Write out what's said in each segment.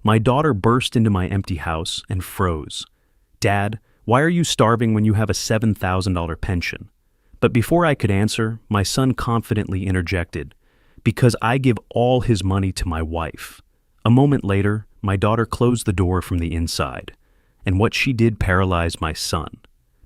My daughter burst into my empty house and froze. "Dad, why are you starving when you have a $7,000 pension?" But before I could answer, my son confidently interjected, "Because I give all his money to my wife." A moment later, my daughter closed the door from the inside, and what she did paralyzed my son.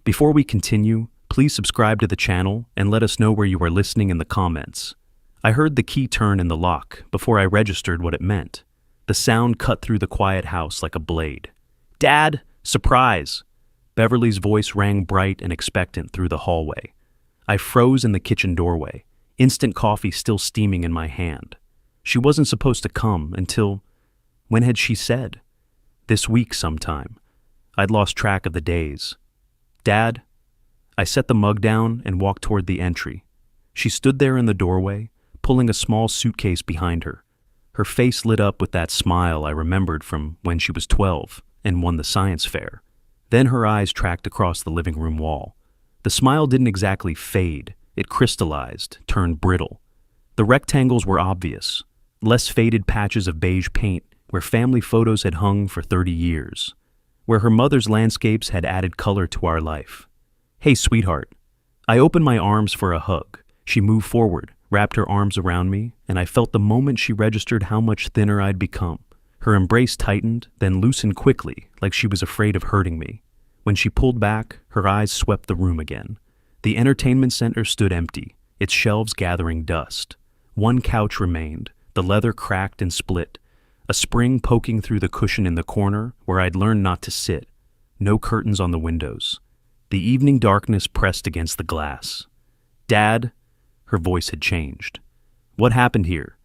Before we continue, please subscribe to the channel and let us know where you are listening in the comments. I heard the key turn in the lock before I registered what it meant. The sound cut through the quiet house like a blade. "Dad, surprise!" Beverly's voice rang bright and expectant through the hallway. I froze in the kitchen doorway, instant coffee still steaming in my hand. She wasn't supposed to come until... When had she said? This week sometime. I'd lost track of the days. "Dad?" I set the mug down and walked toward the entry. She stood there in the doorway, pulling a small suitcase behind her. Her face lit up with that smile I remembered from when she was 12 and won the science fair. Then her eyes tracked across the living room wall. The smile didn't exactly fade. It crystallized, turned brittle. The rectangles were obvious, less faded patches of beige paint where family photos had hung for 30 years, where her mother's landscapes had added color to our life. "Hey, sweetheart." I opened my arms for a hug. She moved forward, wrapped her arms around me, and I felt the moment she registered how much thinner I'd become. Her embrace tightened, then loosened quickly, like she was afraid of hurting me. When she pulled back, her eyes swept the room again. The entertainment center stood empty, its shelves gathering dust. One couch remained, the leather cracked and split, a spring poking through the cushion in the corner where I'd learned not to sit. No curtains on the windows. The evening darkness pressed against the glass. "Dad?" Her voice had changed. "What happened here?"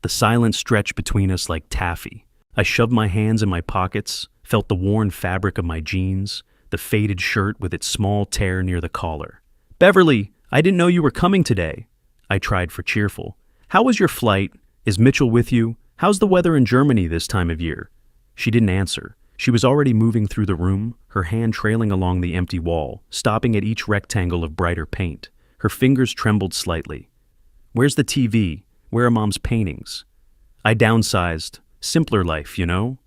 The silence stretched between us like taffy. I shoved my hands in my pockets, felt the worn fabric of my jeans, the faded shirt with its small tear near the collar. "Beverly, I didn't know you were coming today." I tried for cheerful. "How was your flight? Is Mitchell with you? How's the weather in Germany this time of year?" She didn't answer. She was already moving through the room, her hand trailing along the empty wall, stopping at each rectangle of brighter paint. Her fingers trembled slightly. "Where's the TV? Where are Mom's paintings?" I downsized. Simpler life, you know?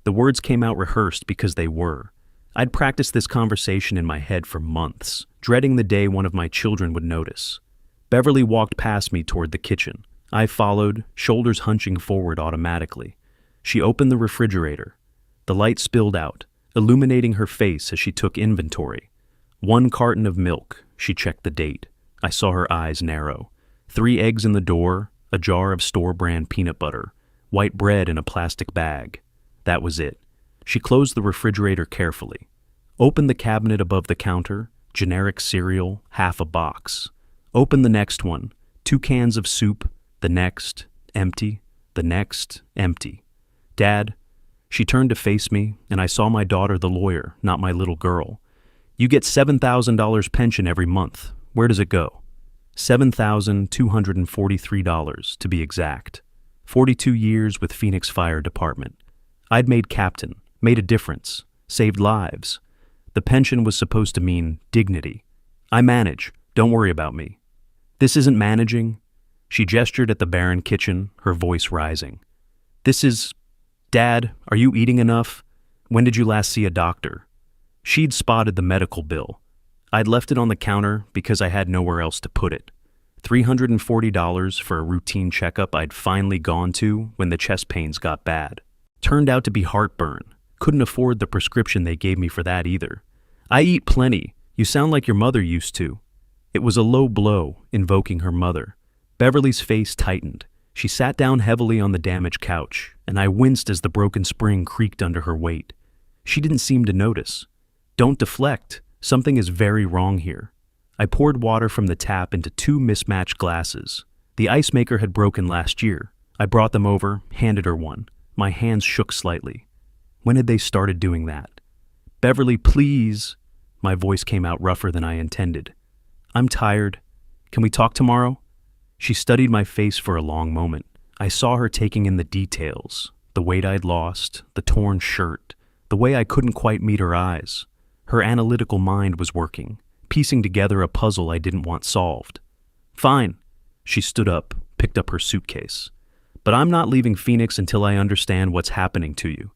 The words came out rehearsed because they were. I'd practiced this conversation in my head for months, dreading the day one of my children would notice. Beverly walked past me toward the kitchen. I followed, shoulders hunching forward automatically. She opened the refrigerator. The light spilled out, illuminating her face as she took inventory. 1 carton of milk. She checked the date. I saw her eyes narrow. 3 eggs in the door, a jar of store-brand peanut butter, white bread in a plastic bag. That was it. She closed the refrigerator carefully. Opened the cabinet above the counter, generic cereal, half a box. Opened the next one, 2 cans of soup, the next, empty, the next, empty. "Dad?" She turned to face me, and I saw my daughter the lawyer, not my little girl. "You get $7,000 pension every month. Where does it go?" $7,243 to be exact. 42 years with Phoenix Fire Department. I'd made captain, made a difference, saved lives. The pension was supposed to mean dignity. "I manage. Don't worry about me." "This isn't managing." She gestured at the barren kitchen, her voice rising. "This is... Dad, are you eating enough? When did you last see a doctor?" She'd spotted the medical bill. I'd left it on the counter because I had nowhere else to put it. $340 for a routine checkup I'd finally gone to when the chest pains got bad. Turned out to be heartburn. Couldn't afford the prescription they gave me for that either. "I eat plenty. You sound like your mother used to." It was a low blow, invoking her mother. Beverly's face tightened. She sat down heavily on the damaged couch, and I winced as the broken spring creaked under her weight. She didn't seem to notice. "Don't deflect. Something is very wrong here." I poured water from the tap into 2 mismatched glasses. The ice maker had broken last year. I brought them over, handed her one. My hands shook slightly. When had they started doing that? "Beverly, please." My voice came out rougher than I intended. "I'm tired. Can we talk tomorrow?" She studied my face for a long moment. I saw her taking in the details, the weight I'd lost, the torn shirt, the way I couldn't quite meet her eyes. Her analytical mind was working, piecing together a puzzle I didn't want solved. "Fine." She stood up, picked up her suitcase. But I'm not leaving Phoenix until I understand what's happening to you.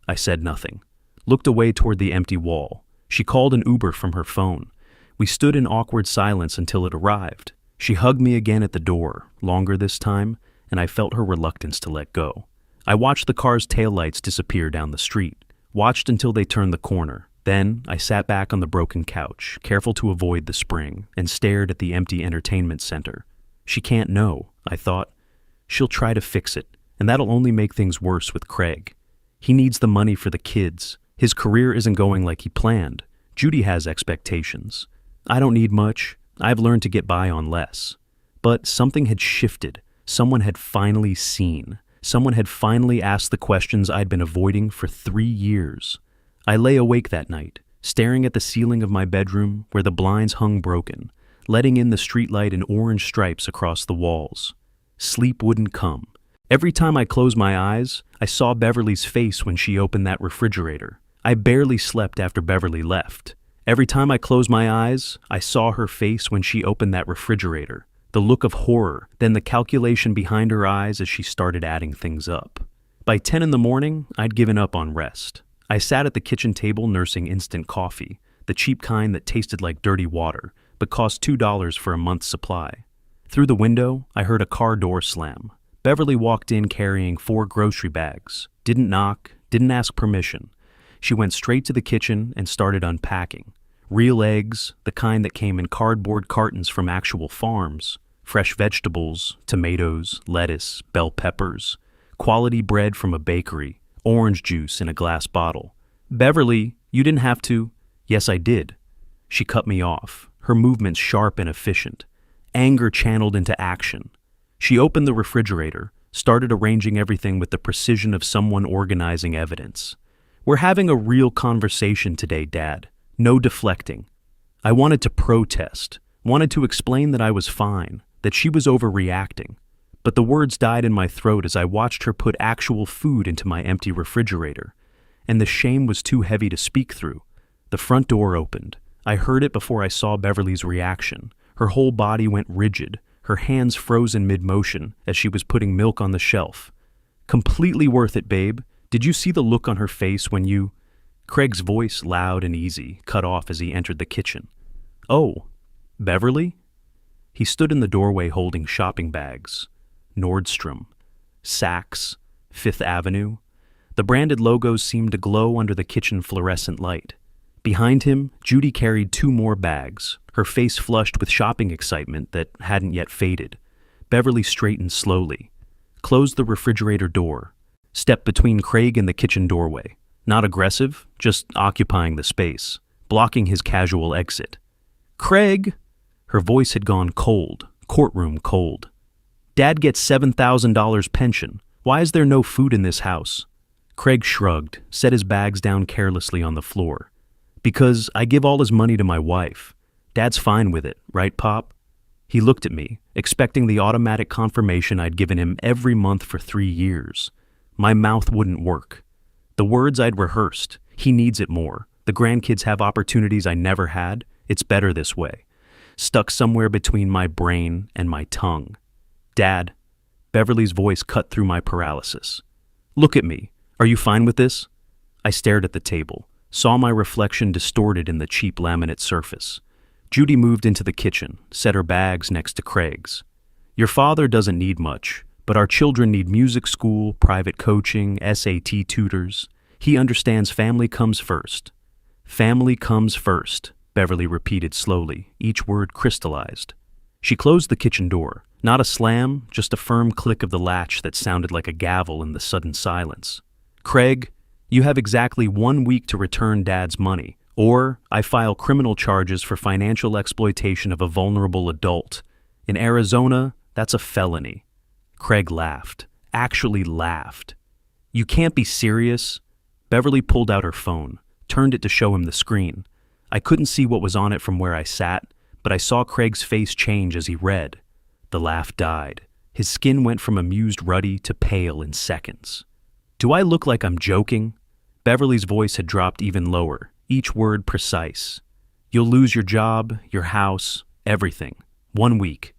I said nothing. Looked away toward the empty wall. She called an Uber from her phone. We stood in awkward silence until it arrived. She hugged me again at the door, longer this time, and I felt her reluctance to let go. I watched the car's taillights disappear down the street, watched until they turned the corner. Then I sat back on the broken couch, careful to avoid the spring, and stared at the empty entertainment center. She can't know, I thought. She'll try to fix it, and that'll only make things worse with Craig. He needs the money for the kids. His career isn't going like he planned. Judy has expectations. I don't need much. I've learned to get by on less. But something had shifted. Someone had finally seen. Someone had finally asked the questions I'd been avoiding for 3 years. I lay awake that night, staring at the ceiling of my bedroom where the blinds hung broken, letting in the streetlight in orange stripes across the walls. Sleep wouldn't come. Every time I closed my eyes, I saw Beverly's face when she opened that refrigerator. I barely slept after Beverly left. Every time I closed my eyes, I saw her face when she opened that refrigerator. The look of horror, then the calculation behind her eyes as she started adding things up. By 10 in the morning, I'd given up on rest. I sat at the kitchen table nursing instant coffee, the cheap kind that tasted like dirty water, but cost $2 for a month's supply. Through the window, I heard a car door slam. Beverly walked in carrying 4 grocery bags. Didn't knock, didn't ask permission. She went straight to the kitchen and started unpacking. Real eggs, the kind that came in cardboard cartons from actual farms. Fresh vegetables, tomatoes, lettuce, bell peppers. Quality bread from a bakery. Orange juice in a glass bottle. Beverly, you didn't have to. Yes, I did. She cut me off, her movements sharp and efficient. Anger channeled into action. She opened the refrigerator, started arranging everything with the precision of someone organizing evidence. We're having a real conversation today, Dad. No deflecting. I wanted to protest, wanted to explain that I was fine, that she was overreacting. But the words died in my throat as I watched her put actual food into my empty refrigerator. And the shame was too heavy to speak through. The front door opened. I heard it before I saw Beverly's reaction. Her whole body went rigid, her hands frozen mid-motion as she was putting milk on the shelf. Completely worth it, babe. Did you see the look on her face when you... Craig's voice, loud and easy, cut off as he entered the kitchen. Oh, Beverly? He stood in the doorway holding shopping bags. Nordstrom, Saks, Fifth Avenue. The branded logos seemed to glow under the kitchen fluorescent light. Behind him, Judy carried 2 more bags, her face flushed with shopping excitement that hadn't yet faded. Beverly straightened slowly, closed the refrigerator door, stepped between Craig and the kitchen doorway. Not aggressive, just occupying the space, blocking his casual exit. Craig! Her voice had gone cold, courtroom cold. Dad gets $7,000 pension. Why is there no food in this house? Craig shrugged, set his bags down carelessly on the floor. Because I give all his money to my wife. Dad's fine with it, right, Pop? He looked at me, expecting the automatic confirmation I'd given him every month for 3 years. My mouth wouldn't work. The words I'd rehearsed. He needs it more. The grandkids have opportunities I never had. It's better this way. Stuck somewhere between my brain and my tongue. Dad, Beverly's voice cut through my paralysis. Look at me. Are you fine with this? I stared at the table, saw my reflection distorted in the cheap laminate surface. Judy moved into the kitchen, set her bags next to Craig's. Your father doesn't need much, but our children need music school, private coaching, SAT tutors. He understands family comes first. Family comes first, Beverly repeated slowly, each word crystallized. She closed the kitchen door. Not a slam, just a firm click of the latch that sounded like a gavel in the sudden silence. Craig, you have exactly 1 week to return Dad's money, or I file criminal charges for financial exploitation of a vulnerable adult. In Arizona, that's a felony. Craig laughed, actually laughed. You can't be serious. Beverly pulled out her phone, turned it to show him the screen. I couldn't see what was on it from where I sat, but I saw Craig's face change as he read. The laugh died. His skin went from amused ruddy to pale in seconds. Do I look like I'm joking? Beverly's voice had dropped even lower, each word precise. You'll lose your job, your house, everything. 1 week.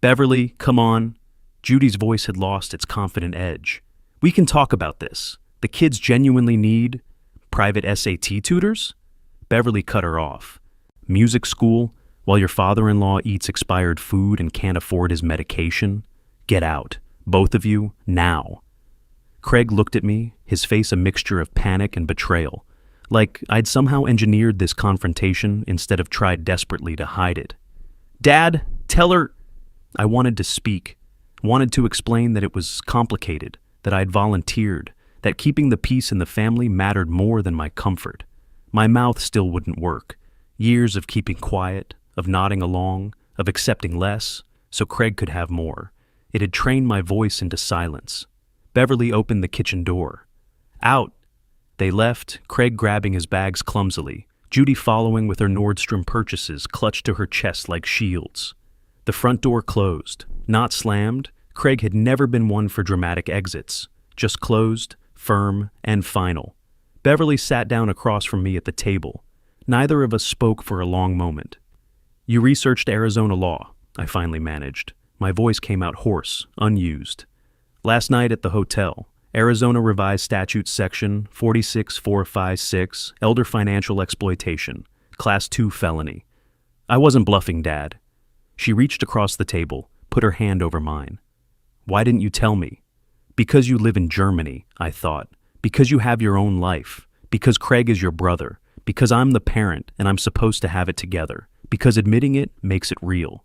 Beverly, come on. Judy's voice had lost its confident edge. "We can talk about this. The kids genuinely need private SAT tutors?" Beverly cut her off. "Music school, while your father-in-law eats expired food and can't afford his medication? Get out. Both of you, now." Craig looked at me, his face a mixture of panic and betrayal, like I'd somehow engineered this confrontation instead of tried desperately to hide it. "Dad, tell her—" I wanted to speak, wanted to explain that it was complicated, that I'd volunteered, that keeping the peace in the family mattered more than my comfort. My mouth still wouldn't work. Years of keeping quiet, of nodding along, of accepting less, so Craig could have more. It had trained my voice into silence. Beverly opened the kitchen door. "Out." They left, Craig grabbing his bags clumsily, Judy following with her Nordstrom purchases clutched to her chest like shields. The front door closed. Not slammed, Craig had never been one for dramatic exits. Just closed, firm, and final. Beverly sat down across from me at the table. Neither of us spoke for a long moment. "You researched Arizona law," I finally managed. My voice came out hoarse, unused. "Last night at the hotel, Arizona Revised Statutes Section 46456, Elder Financial Exploitation, Class 2 felony. I wasn't bluffing, Dad." She reached across the table, put her hand over mine. "Why didn't you tell me?" "Because you live in Germany," I thought. "Because you have your own life. Because Craig is your brother. Because I'm the parent and I'm supposed to have it together. Because admitting it makes it real."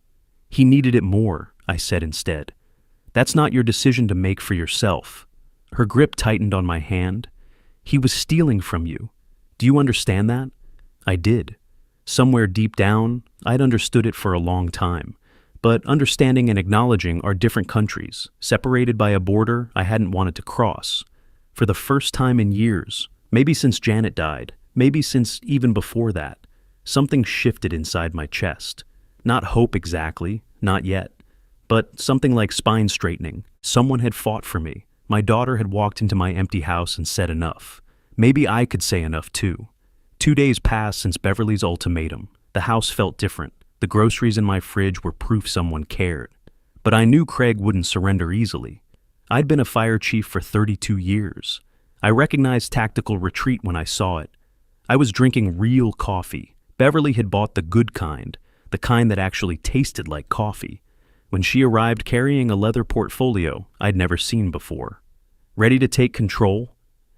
"He needed it more," I said instead. "That's not your decision to make for yourself." Her grip tightened on my hand. "He was stealing from you. Do you understand that?" I did. Somewhere deep down, I'd understood it for a long time. But understanding and acknowledging are different countries, separated by a border I hadn't wanted to cross. For the first time in years, maybe since Janet died, maybe since even before that, something shifted inside my chest. Not hope exactly, not yet, but something like spine straightening. Someone had fought for me. My daughter had walked into my empty house and said enough. Maybe I could say enough too. 2 days passed since Beverly's ultimatum. The house felt different. The groceries in my fridge were proof someone cared. But I knew Craig wouldn't surrender easily. I'd been a fire chief for 32 years. I recognized tactical retreat when I saw it. I was drinking real coffee. Beverly had bought the good kind, the kind that actually tasted like coffee. When she arrived carrying a leather portfolio I'd never seen before. Ready to take control?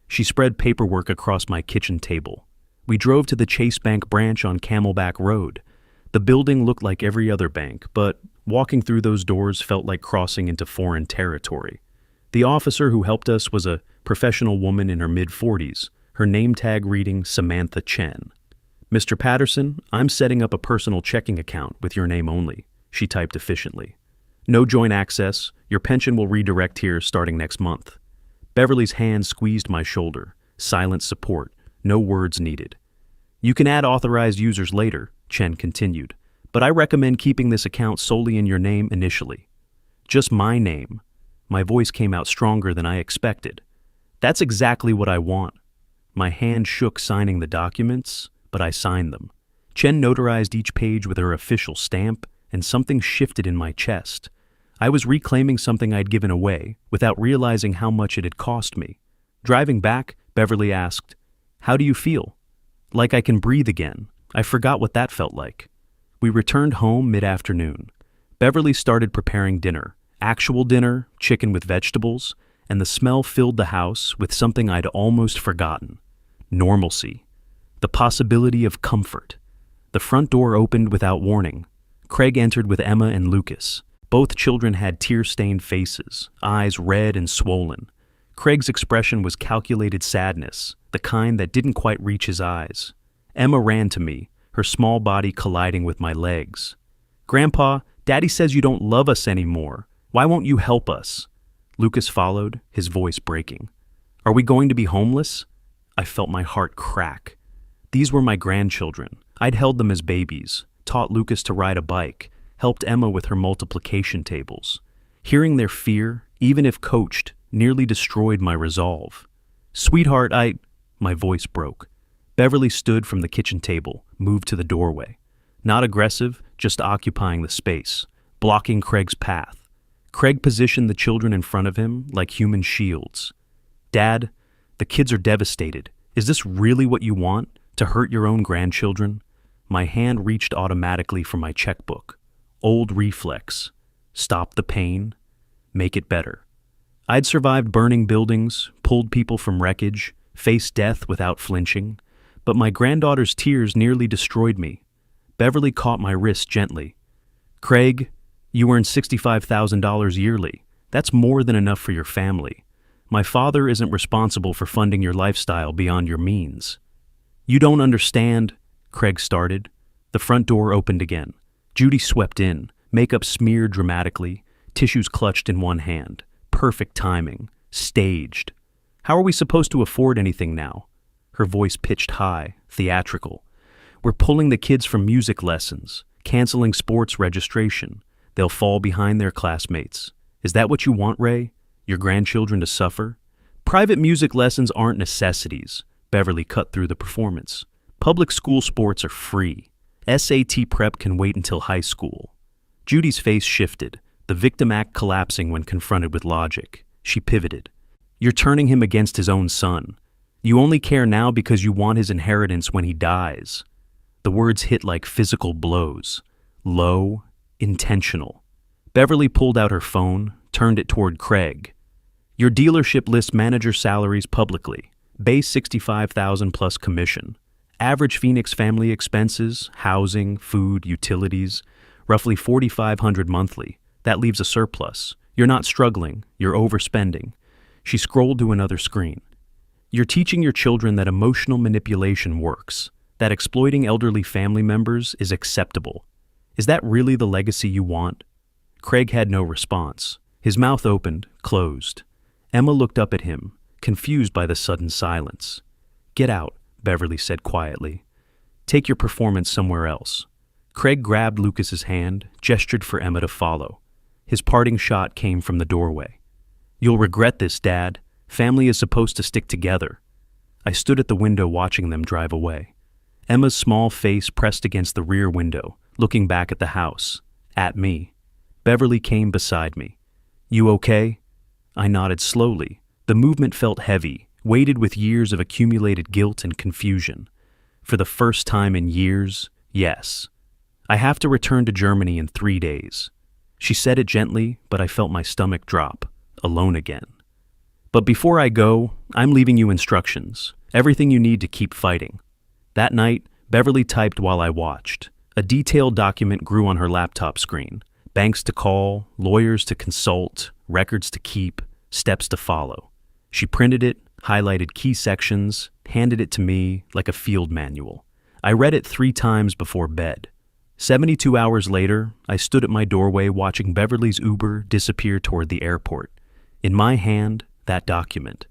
She spread paperwork across my kitchen table. We drove to the Chase Bank branch on Camelback Road. The building looked like every other bank, but walking through those doors felt like crossing into foreign territory. The officer who helped us was a professional woman in her mid-40s, her name tag reading Samantha Chen. "Mr. Patterson, I'm setting up a personal checking account with your name only," she typed efficiently. "No joint access. Your pension will redirect here starting next month." Beverly's hand squeezed my shoulder. Silent support. No words needed. "You can add authorized users later," Chen continued, "but I recommend keeping this account solely in your name initially." "Just my name." My voice came out stronger than I expected. "That's exactly what I want." My hand shook signing the documents, but I signed them. Chen notarized each page with her official stamp, and something shifted in my chest. I was reclaiming something I'd given away, without realizing how much it had cost me. Driving back, Beverly asked, "How do you feel?" "Like I can breathe again." I forgot what that felt like. We returned home mid-afternoon. Beverly started preparing dinner. Actual dinner, chicken with vegetables, and the smell filled the house with something I'd almost forgotten. Normalcy. The possibility of comfort. The front door opened without warning. Craig entered with Emma and Lucas. Both children had tear-stained faces, eyes red and swollen. Craig's expression was calculated sadness, the kind that didn't quite reach his eyes. Emma ran to me, her small body colliding with my legs. "Grandpa, Daddy says you don't love us anymore. Why won't you help us?" Lucas followed, his voice breaking. "Are we going to be homeless?" I felt my heart crack. These were my grandchildren. I'd held them as babies, taught Lucas to ride a bike, helped Emma with her multiplication tables. Hearing their fear, even if coached, nearly destroyed my resolve. "Sweetheart, My voice broke. Beverly stood from the kitchen table, moved to the doorway. Not aggressive, just occupying the space, blocking Craig's path. Craig positioned the children in front of him like human shields. Dad, the kids are devastated. Is this really what you want? To hurt your own grandchildren? My hand reached automatically for my checkbook. Old reflex. Stop the pain. Make it better. I'd survived burning buildings, pulled people from wreckage, faced death without flinching, but my granddaughter's tears nearly destroyed me. Beverly caught my wrist gently. Craig, you earn $65,000 yearly. That's more than enough for your family. My father isn't responsible for funding your lifestyle beyond your means. You don't understand, Craig started. The front door opened again. Judy swept in, makeup smeared dramatically, tissues clutched in one hand. Perfect timing. Staged. How are we supposed to afford anything now? Her voice pitched high, theatrical. We're pulling the kids from music lessons, canceling sports registration. They'll fall behind their classmates. Is that what you want, Ray? Your grandchildren to suffer? Private music lessons aren't necessities. Beverly cut through the performance. Public school sports are free. SAT prep can wait until high school. Judy's face shifted, the victim act collapsing when confronted with logic. She pivoted. You're turning him against his own son. You only care now because you want his inheritance when he dies. The words hit like physical blows. Low, intentional. Beverly pulled out her phone, turned it toward Craig. Your dealership lists manager salaries publicly. Base $65,000 plus commission. Average Phoenix family expenses, housing, food, utilities, roughly $4,500 monthly. That leaves a surplus. You're not struggling, you're overspending. She scrolled to another screen. You're teaching your children that emotional manipulation works, that exploiting elderly family members is acceptable. Is that really the legacy you want? Craig had no response. His mouth opened, closed. Emma looked up at him, confused by the sudden silence. Get out, Beverly said quietly. Take your performance somewhere else. Craig grabbed Lucas's hand, gestured for Emma to follow. His parting shot came from the doorway. You'll regret this, Dad. Family is supposed to stick together. I stood at the window watching them drive away. Emma's small face pressed against the rear window, looking back at the house, at me. Beverly came beside me. You okay? I nodded slowly. The movement felt heavy, weighted with years of accumulated guilt and confusion. For the first time in years, yes. I have to return to Germany in 3 days. She said it gently, but I felt my stomach drop, alone again. But before I go, I'm leaving you instructions, everything you need to keep fighting. That night, Beverly typed while I watched. A detailed document grew on her laptop screen. Banks to call, lawyers to consult, records to keep, steps to follow. She printed it, highlighted key sections, handed it to me like a field manual. I read it 3 times before bed. 72 hours later, I stood at my doorway watching Beverly's Uber disappear toward the airport. In my hand, that document.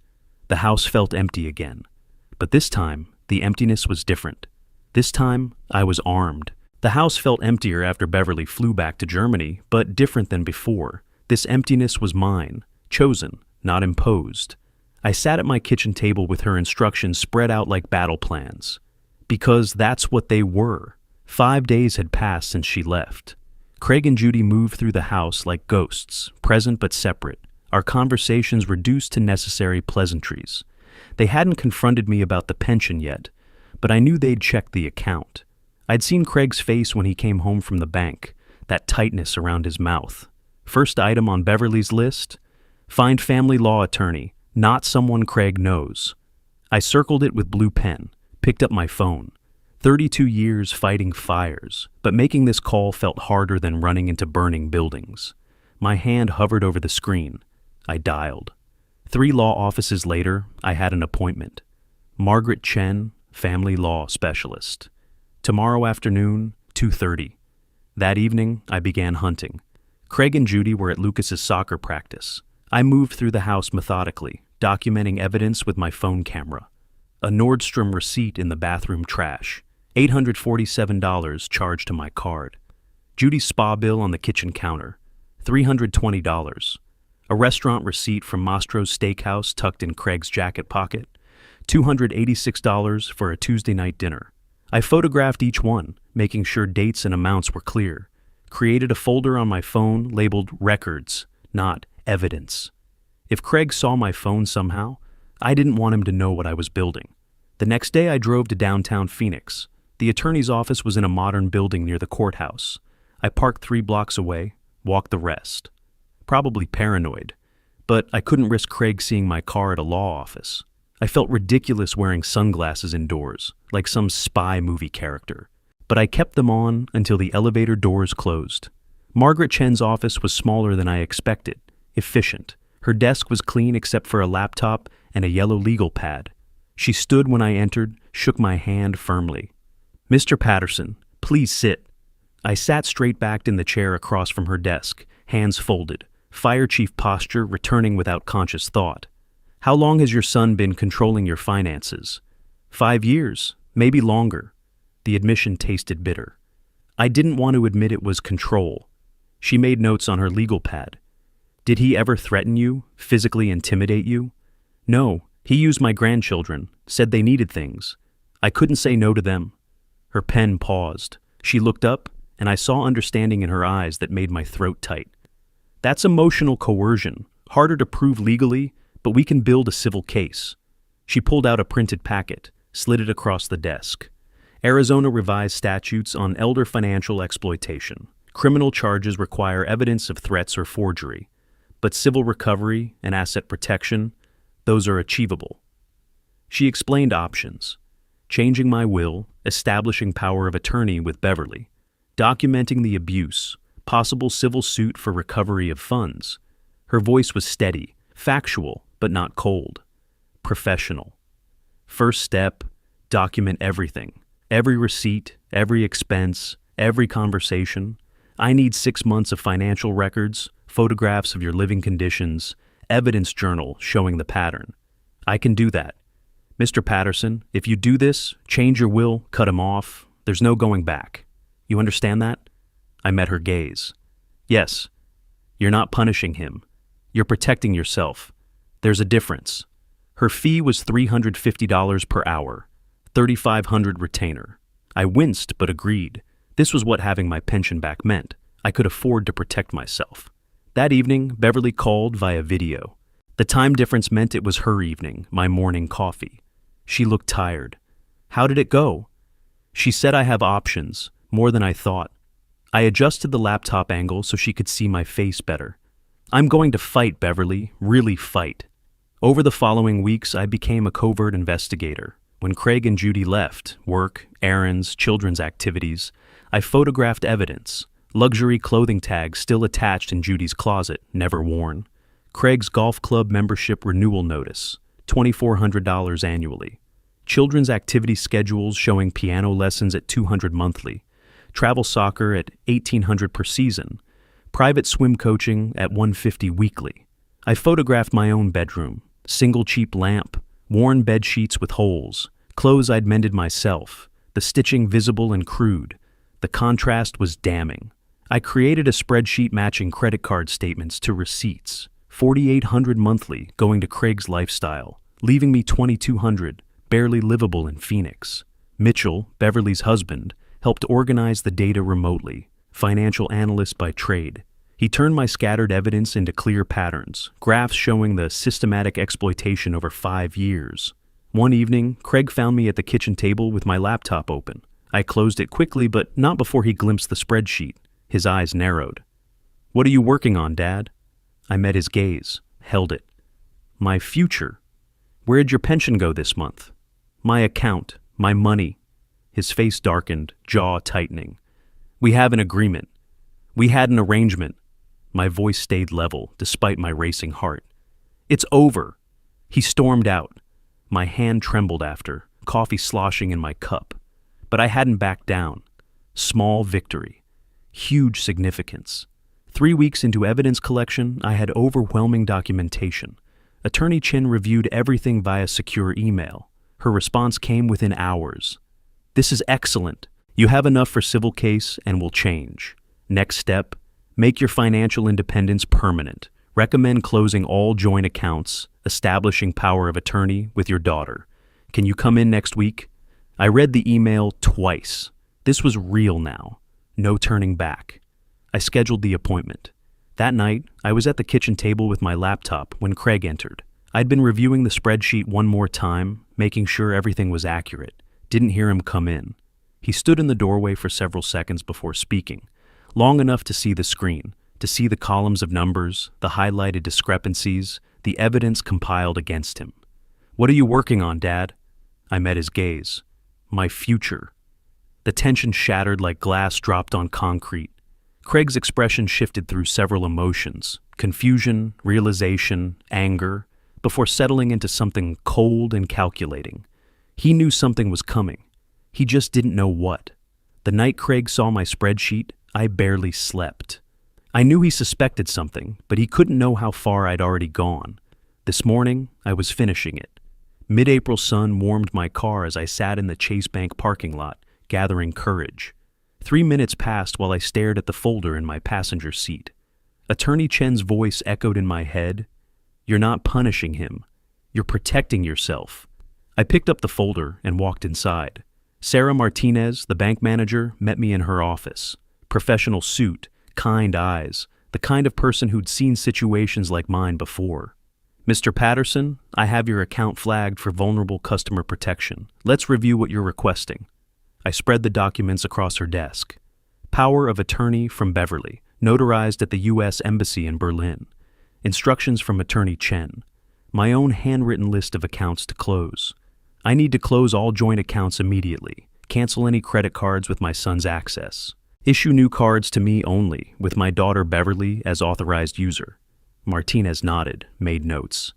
The house felt empty again. But this time, the emptiness was different. This time, I was armed. The house felt emptier after Beverly flew back to Germany, but different than before. This emptiness was mine, chosen, not imposed. I sat at my kitchen table with her instructions spread out like battle plans. Because that's what they were. 5 days had passed since she left. Craig and Judy moved through the house like ghosts, present but separate, our conversations reduced to necessary pleasantries. They hadn't confronted me about the pension yet, but I knew they'd checked the account. I'd seen Craig's face when he came home from the bank, that tightness around his mouth. First item on Beverly's list? Find family law attorney, not someone Craig knows. I circled it with blue pen, picked up my phone. 32 years fighting fires, but making this call felt harder than running into burning buildings. My hand hovered over the screen. I dialed. 3 law offices later, I had an appointment. Margaret Chen, family law specialist. Tomorrow afternoon, 2:30. That evening, I began hunting. Craig and Judy were at Lucas's soccer practice. I moved through the house methodically, documenting evidence with my phone camera. A Nordstrom receipt in the bathroom trash. $847 charged to my card. Judy's spa bill on the kitchen counter. $320. A restaurant receipt from Mastro's Steakhouse tucked in Craig's jacket pocket. $286 for a Tuesday night dinner. I photographed each one, making sure dates and amounts were clear. Created a folder on my phone labeled Records, not evidence. If Craig saw my phone somehow, I didn't want him to know what I was building. The next day I drove to downtown Phoenix. The attorney's office was in a modern building near the courthouse. I parked 3 blocks away, walked the rest. Probably paranoid, but I couldn't risk Craig seeing my car at a law office. I felt ridiculous wearing sunglasses indoors, like some spy movie character. But I kept them on until the elevator doors closed. Margaret Chen's office was smaller than I expected, efficient. Her desk was clean except for a laptop and a yellow legal pad. She stood when I entered, shook my hand firmly. "Mr. Patterson, please sit." I sat straight-backed in the chair across from her desk, hands folded, fire chief posture returning without conscious thought. "How long has your son been controlling your finances?" 5 years, maybe longer." The admission tasted bitter. I didn't want to admit it was control. She made notes on her legal pad. "Did he ever threaten you, physically intimidate you?" "No, he used my grandchildren, said they needed things. I couldn't say no to them." Her pen paused. She looked up, and I saw understanding in her eyes that made my throat tight. "That's emotional coercion, harder to prove legally, but we can build a civil case." She pulled out a printed packet, slid it across the desk. "Arizona revised statutes on elder financial exploitation. Criminal charges require evidence of threats or forgery, but civil recovery and asset protection, those are achievable." She explained options: changing my will, establishing power of attorney with Beverly, documenting the abuse, possible civil suit for recovery of funds. Her voice was steady, factual, but not cold. Professional. "First step, document everything. Every receipt, every expense, every conversation. I need 6 months of financial records, photographs of your living conditions, evidence journal showing the pattern. I can do that. Mr. Patterson, if you do this, change your will, cut him off, there's no going back. You understand that?" I met her gaze. "Yes. You're not punishing him. You're protecting yourself. There's a difference." Her fee was $350 per hour, $3,500 retainer. I winced but agreed. This was what having my pension back meant. I could afford to protect myself. That evening, Beverly called via video. The time difference meant it was her evening, my morning coffee. She looked tired. "How did it go?" She said I have options, more than I thought. I adjusted the laptop angle so she could see my face better. "I'm going to fight, Beverly, really fight." Over the following weeks, I became a covert investigator. When Craig and Judy left, work, errands, children's activities, I photographed evidence. Luxury clothing tags still attached in Judy's closet, never worn. Craig's golf club membership renewal notice, $2,400 annually. Children's activity schedules showing piano lessons at $200 monthly. Travel soccer at $1,800 per season. Private swim coaching at $150 weekly. I photographed my own bedroom. Single cheap lamp, worn bed sheets with holes, clothes I'd mended myself, the stitching visible and crude. The contrast was damning. I created a spreadsheet matching credit card statements to receipts, $4,800 monthly going to Craig's lifestyle, leaving me $2,200, barely livable in Phoenix. Mitchell, Beverly's husband, helped organize the data remotely, financial analyst by trade. He turned my scattered evidence into clear patterns, graphs showing the systematic exploitation over 5 years. One evening, Craig found me at the kitchen table with my laptop open. I closed it quickly, but not before he glimpsed the spreadsheet. His eyes narrowed. "What are you working on, Dad?" I met his gaze, held it. "My future. Where'd your pension go this month?" "My account, my money." His face darkened, jaw tightening. "We have an agreement. We had an arrangement." My voice stayed level, despite my racing heart. "It's over." He stormed out. My hand trembled after, coffee sloshing in my cup. But I hadn't backed down. Small victory. Huge significance. 3 weeks into evidence collection, I had overwhelming documentation. Attorney Chen reviewed everything via secure email. Her response came within hours. "This is excellent. You have enough for civil case and will change. Next step, make your financial independence permanent. Recommend closing all joint accounts, establishing power of attorney with your daughter. Can you come in next week?" I read the email twice. This was real now. No turning back. I scheduled the appointment. That night, I was at the kitchen table with my laptop when Craig entered. I'd been reviewing the spreadsheet one more time, making sure everything was accurate. Didn't hear him come in. He stood in the doorway for several seconds before speaking, long enough to see the screen, to see the columns of numbers, the highlighted discrepancies, the evidence compiled against him. "What are you working on, Dad?" I met his gaze. "My future." The tension shattered like glass dropped on concrete. Craig's expression shifted through several emotions: confusion, realization, anger, before settling into something cold and calculating. He knew something was coming. He just didn't know what. The night Craig saw my spreadsheet, I barely slept. I knew he suspected something, but he couldn't know how far I'd already gone. This morning, I was finishing it. Mid-April sun warmed my car as I sat in the Chase Bank parking lot, gathering courage. 3 minutes passed while I stared at the folder in my passenger seat. Attorney Chen's voice echoed in my head. "You're not punishing him. You're protecting yourself." I picked up the folder and walked inside. Sarah Martinez, the bank manager, met me in her office. Professional suit, kind eyes, the kind of person who'd seen situations like mine before. "Mr. Patterson, I have your account flagged for vulnerable customer protection. Let's review what you're requesting." I spread the documents across her desk. Power of attorney from Beverly, notarized at the U.S. Embassy in Berlin. Instructions from Attorney Chen. My own handwritten list of accounts to close. I need to close all joint accounts immediately. Cancel any credit cards with my son's access. Issue new cards to me only, with my daughter Beverly as authorized user. Martinez nodded, made notes.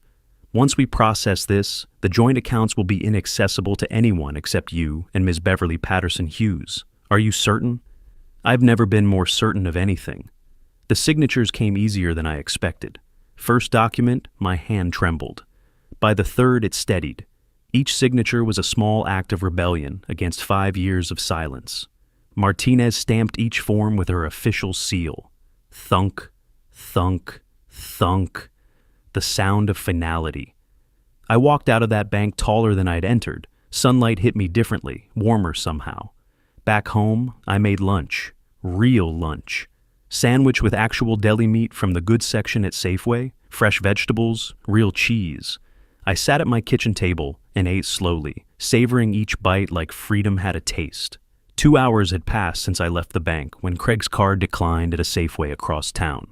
"Once we process this, the joint accounts will be inaccessible to anyone except you and Ms. Beverly Patterson Hughes. Are you certain?" I've never been more certain of anything. The signatures came easier than I expected. First document, my hand trembled. By the third, it steadied. Each signature was a small act of rebellion against 5 years of silence. Martinez stamped each form with her official seal. Thunk, thunk, thunk. The sound of finality. I walked out of that bank taller than I'd entered. Sunlight hit me differently, warmer somehow. Back home, I made lunch. Real lunch. Sandwich with actual deli meat from the goods section at Safeway, fresh vegetables, real cheese. I sat at my kitchen table and ate slowly, savoring each bite like freedom had a taste. 2 hours had passed since I left the bank when Craig's card declined at a Safeway across town.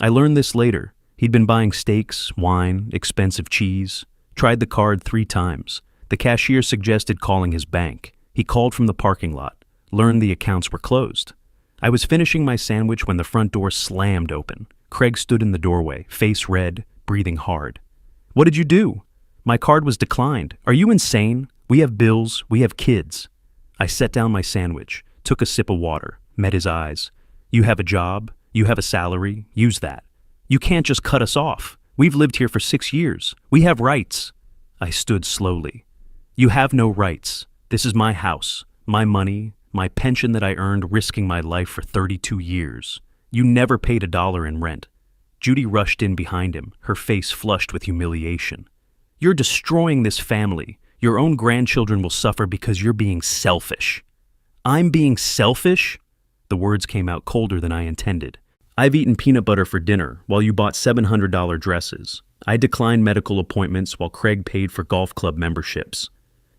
I learned this later. He'd been buying steaks, wine, expensive cheese. Tried the card 3 times. The cashier suggested calling his bank. He called from the parking lot. Learned the accounts were closed. I was finishing my sandwich when the front door slammed open. Craig stood in the doorway, face red, breathing hard. "What did you do?" "My card was declined. Are you insane? We have bills. We have kids." I set down my sandwich, took a sip of water, met his eyes. "You have a job. You have a salary. Use that. You can't just cut us off. We've lived here for 6 years. We have rights." I stood slowly. "You have no rights. This is my house, my money, my pension that I earned risking my life for 32 years. You never paid $1 in rent." Judy rushed in behind him, her face flushed with humiliation. "You're destroying this family. Your own grandchildren will suffer because you're being selfish." "I'm being selfish?" The words came out colder than I intended. "I've eaten peanut butter for dinner while you bought $700 dresses. I declined medical appointments while Craig paid for golf club memberships."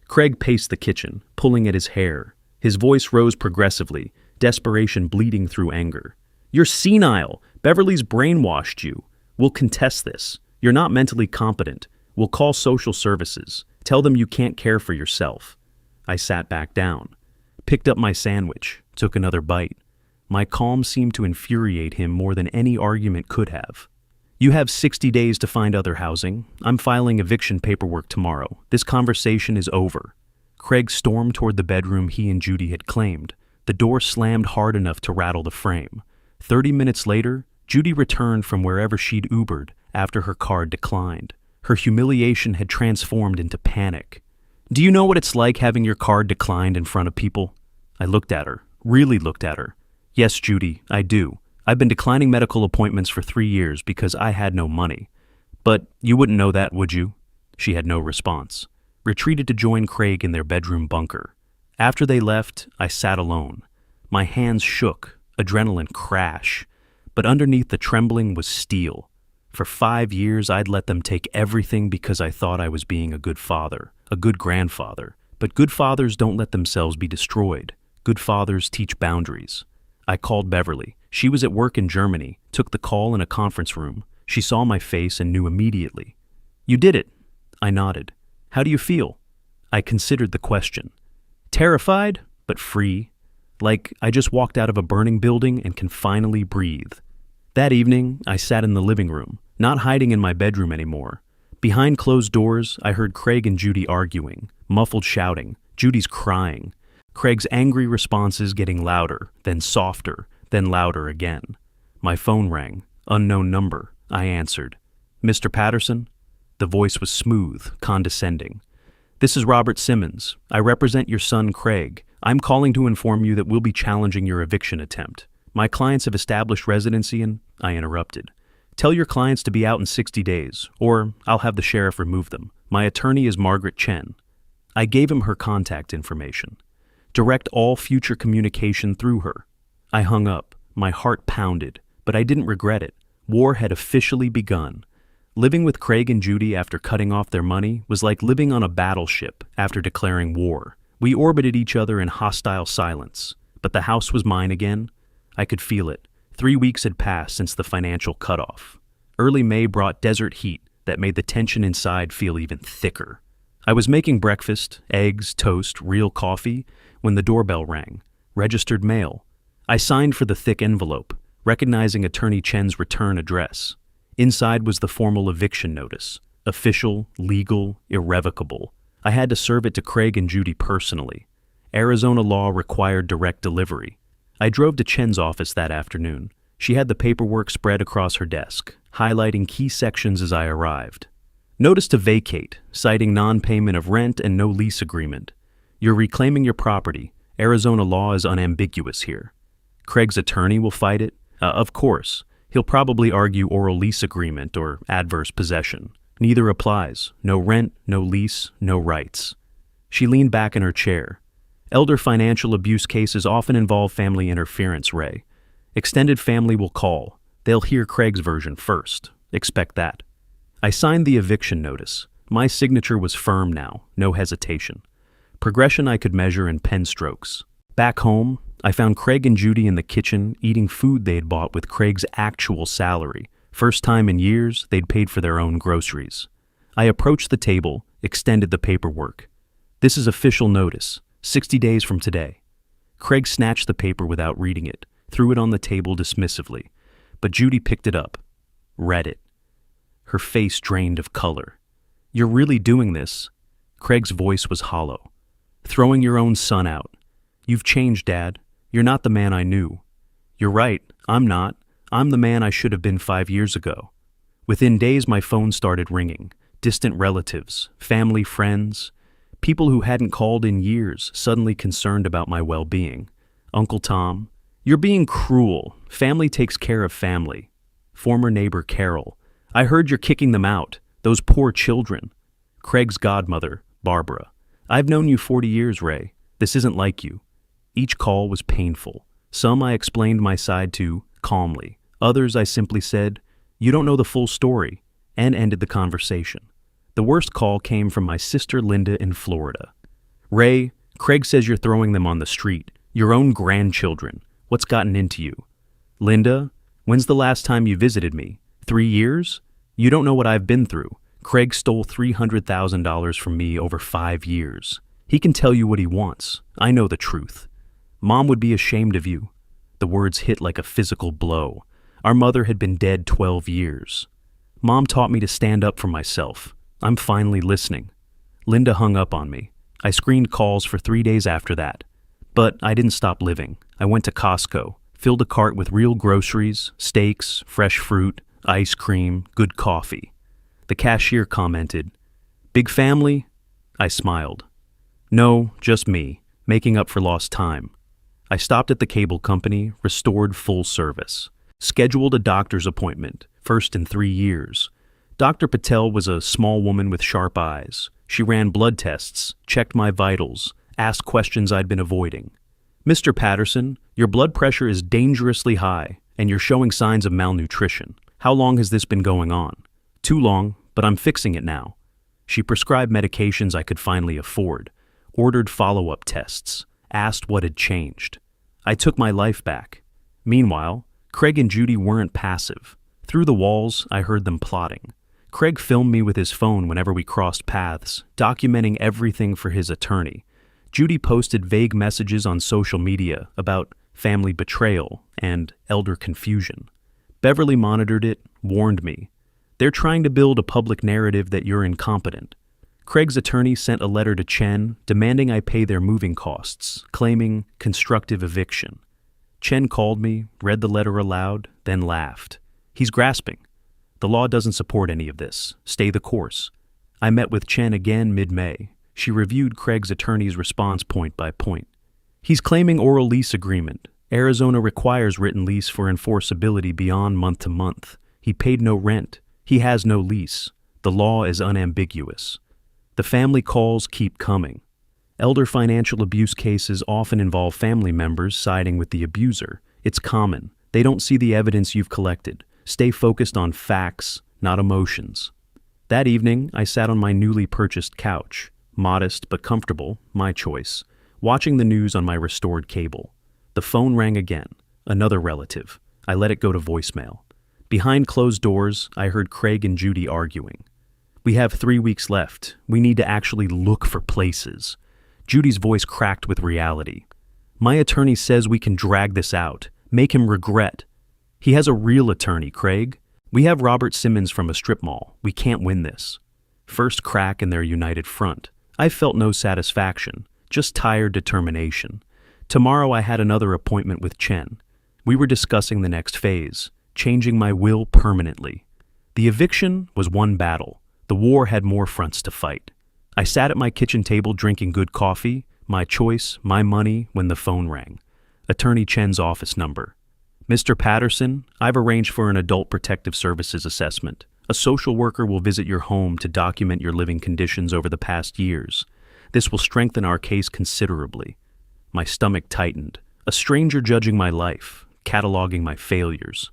Craig paced the kitchen, pulling at his hair. His voice rose progressively, desperation bleeding through anger. "You're senile. Beverly's brainwashed you. We'll contest this. You're not mentally competent. We'll call social services. Tell them you can't care for yourself." I sat back down, picked up my sandwich, took another bite. My calm seemed to infuriate him more than any argument could have. "You have 60 days to find other housing. I'm filing eviction paperwork tomorrow. This conversation is over." Craig stormed toward the bedroom he and Judy had claimed. The door slammed hard enough to rattle the frame. 30 minutes later, Judy returned from wherever she'd Ubered after her card declined. Her humiliation had transformed into panic. "Do you know what it's like having your card declined in front of people?" I looked at her, really looked at her. "Yes, Judy, I do. I've been declining medical appointments for 3 years because I had no money. But you wouldn't know that, would you?" She had no response. Retreated to join Craig in their bedroom bunker. After they left, I sat alone. My hands shook, adrenaline crash. but underneath the trembling was steel. For 5 years, I'd let them take everything because I thought I was being a good father, a good grandfather. But good fathers don't let themselves be destroyed. Good fathers teach boundaries. I called Beverly. She was at work in Germany, took the call in a conference room. She saw my face and knew immediately. "You did it." I nodded. "How do you feel?" I considered the question. Terrified, but free. Like I just walked out of a burning building and can finally breathe. That evening, I sat in the living room, not hiding in my bedroom anymore. Behind closed doors, I heard Craig and Judy arguing, muffled shouting, Judy's crying. Craig's angry responses getting louder, then softer, then louder again. My phone rang. Unknown number. I answered. "Mr. Patterson?" The voice was smooth, condescending. "This is Robert Simmons. I represent your son, Craig. I'm calling to inform you that we'll be challenging your eviction attempt. My clients have established residency and—" I interrupted. "Tell your clients to be out in 60 days, or I'll have the sheriff remove them. My attorney is Margaret Chen." I gave him her contact information. Direct all future communication through her. I hung up. My heart pounded, but I didn't regret it. War had officially begun. Living with Craig and Judy after cutting off their money was like living on a battleship after declaring war. We orbited each other in hostile silence, but the house was mine again. I could feel it. 3 weeks had passed since the financial cutoff. Early May brought desert heat that made the tension inside feel even thicker. I was making breakfast, eggs, toast, real coffee, when the doorbell rang. Registered mail. I signed for the thick envelope, recognizing Attorney Chen's return address. Inside was the formal eviction notice. Official, legal, irrevocable. I had to serve it to Craig and Judy personally. Arizona law required direct delivery. I drove to Chen's office that afternoon. She had the paperwork spread across her desk, highlighting key sections as I arrived. Notice to vacate, citing non-payment of rent and no lease agreement. You're reclaiming your property. Arizona law is unambiguous here. Craig's attorney will fight it? Of course. He'll probably argue oral lease agreement or adverse possession. Neither applies. No rent, no lease, no rights. She leaned back in her chair. Elder financial abuse cases often involve family interference, Ray. Extended family will call. They'll hear Craig's version first. Expect that. I signed the eviction notice. My signature was firm now, no hesitation. Progression I could measure in pen strokes. Back home, I found Craig and Judy in the kitchen eating food they had bought with Craig's actual salary. First time in years, they'd paid for their own groceries. I approached the table, extended the paperwork. "This is official notice. 60 days from today." Craig snatched the paper without reading it, threw it on the table dismissively, but Judy picked it up, read it. Her face drained of color. "You're really doing this?" Craig's voice was hollow. "Throwing your own son out. You've changed, Dad. You're not the man I knew." "You're right. I'm not. I'm the man I should have been 5 years ago." Within days, my phone started ringing. Distant relatives, family, friends, people who hadn't called in years, suddenly concerned about my well-being. Uncle Tom, "You're being cruel. Family takes care of family." Former neighbor Carol, "I heard you're kicking them out. Those poor children." Craig's godmother, Barbara, "I've known you 40 years, Ray. This isn't like you." Each call was painful. Some I explained my side to, calmly. Others I simply said, "You don't know the full story," and ended the conversation. The worst call came from my sister Linda in Florida. "Ray, Craig says you're throwing them on the street. Your own grandchildren. What's gotten into you?" "Linda, when's the last time you visited me? 3 years? You don't know what I've been through. Craig stole $300,000 from me over 5 years. He can tell you what he wants. I know the truth. Mom would be ashamed of you." The words hit like a physical blow. Our mother had been dead 12 years. Mom taught me to stand up for myself. I'm finally listening. Linda hung up on me. I screened calls for 3 days after that. But I didn't stop living. I went to Costco, filled a cart with real groceries, steaks, fresh fruit, ice cream, good coffee. The cashier commented, "Big family?" I smiled. "No, just me, making up for lost time." I stopped at the cable company, restored full service. Scheduled a doctor's appointment, first in 3 years. Dr. Patel was a small woman with sharp eyes. She ran blood tests, checked my vitals, asked questions I'd been avoiding. "Mr. Patterson, your blood pressure is dangerously high. And you're showing signs of malnutrition. How long has this been going on? Too long, but I'm fixing it now. She prescribed medications I could finally afford, ordered follow-up tests, asked what had changed. I took my life back. Meanwhile, Craig and Judy weren't passive. Through the walls, I heard them plotting. Craig filmed me with his phone whenever we crossed paths, documenting everything for his attorney. Judy posted vague messages on social media about family betrayal and elder confusion. Beverly monitored it, warned me. They're trying to build a public narrative that you're incompetent. Craig's attorney sent a letter to Chen demanding I pay their moving costs, claiming constructive eviction. Chen called me, read the letter aloud, then laughed. He's grasping. The law doesn't support any of this. Stay the course. I met with Chen again mid-May. She reviewed Craig's attorney's response point by point. He's claiming oral lease agreement. Arizona requires written lease for enforceability beyond month to month. He paid no rent. He has no lease. The law is unambiguous. The family calls keep coming. Elder financial abuse cases often involve family members siding with the abuser. It's common. They don't see the evidence you've collected. Stay focused on facts, not emotions. That evening, I sat on my newly purchased couch, modest but comfortable, my choice, watching the news on my restored cable. The phone rang again. Another relative. I let it go to voicemail. Behind closed doors, I heard Craig and Judy arguing. We have 3 weeks left. We need to actually look for places. Judy's voice cracked with reality. My attorney says we can drag this out, make him regret. He has a real attorney, Craig. We have Robert Simmons from a strip mall. We can't win this. First crack in their united front. I felt no satisfaction, just tired determination. Tomorrow I had another appointment with Chen. We were discussing the next phase, changing my will permanently. The eviction was one battle. The war had more fronts to fight. I sat at my kitchen table drinking good coffee, my choice, my money, when the phone rang. Attorney Chen's office number. Mr. Patterson, I've arranged for an adult protective services assessment. A social worker will visit your home to document your living conditions over the past years. This will strengthen our case considerably. My stomach tightened. A stranger judging my life, cataloging my failures.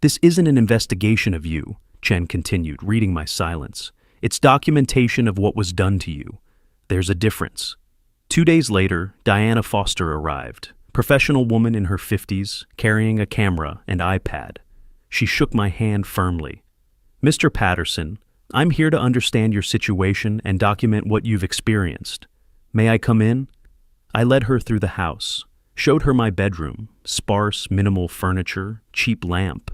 This isn't an investigation of you, Chen continued, reading my silence. It's documentation of what was done to you. There's a difference. 2 days later, Diana Foster arrived, professional woman in her 50s, carrying a camera and iPad. She shook my hand firmly. Mr. Patterson, I'm here to understand your situation and document what you've experienced. May I come in? I led her through the house, showed her my bedroom, sparse, minimal furniture, cheap lamp.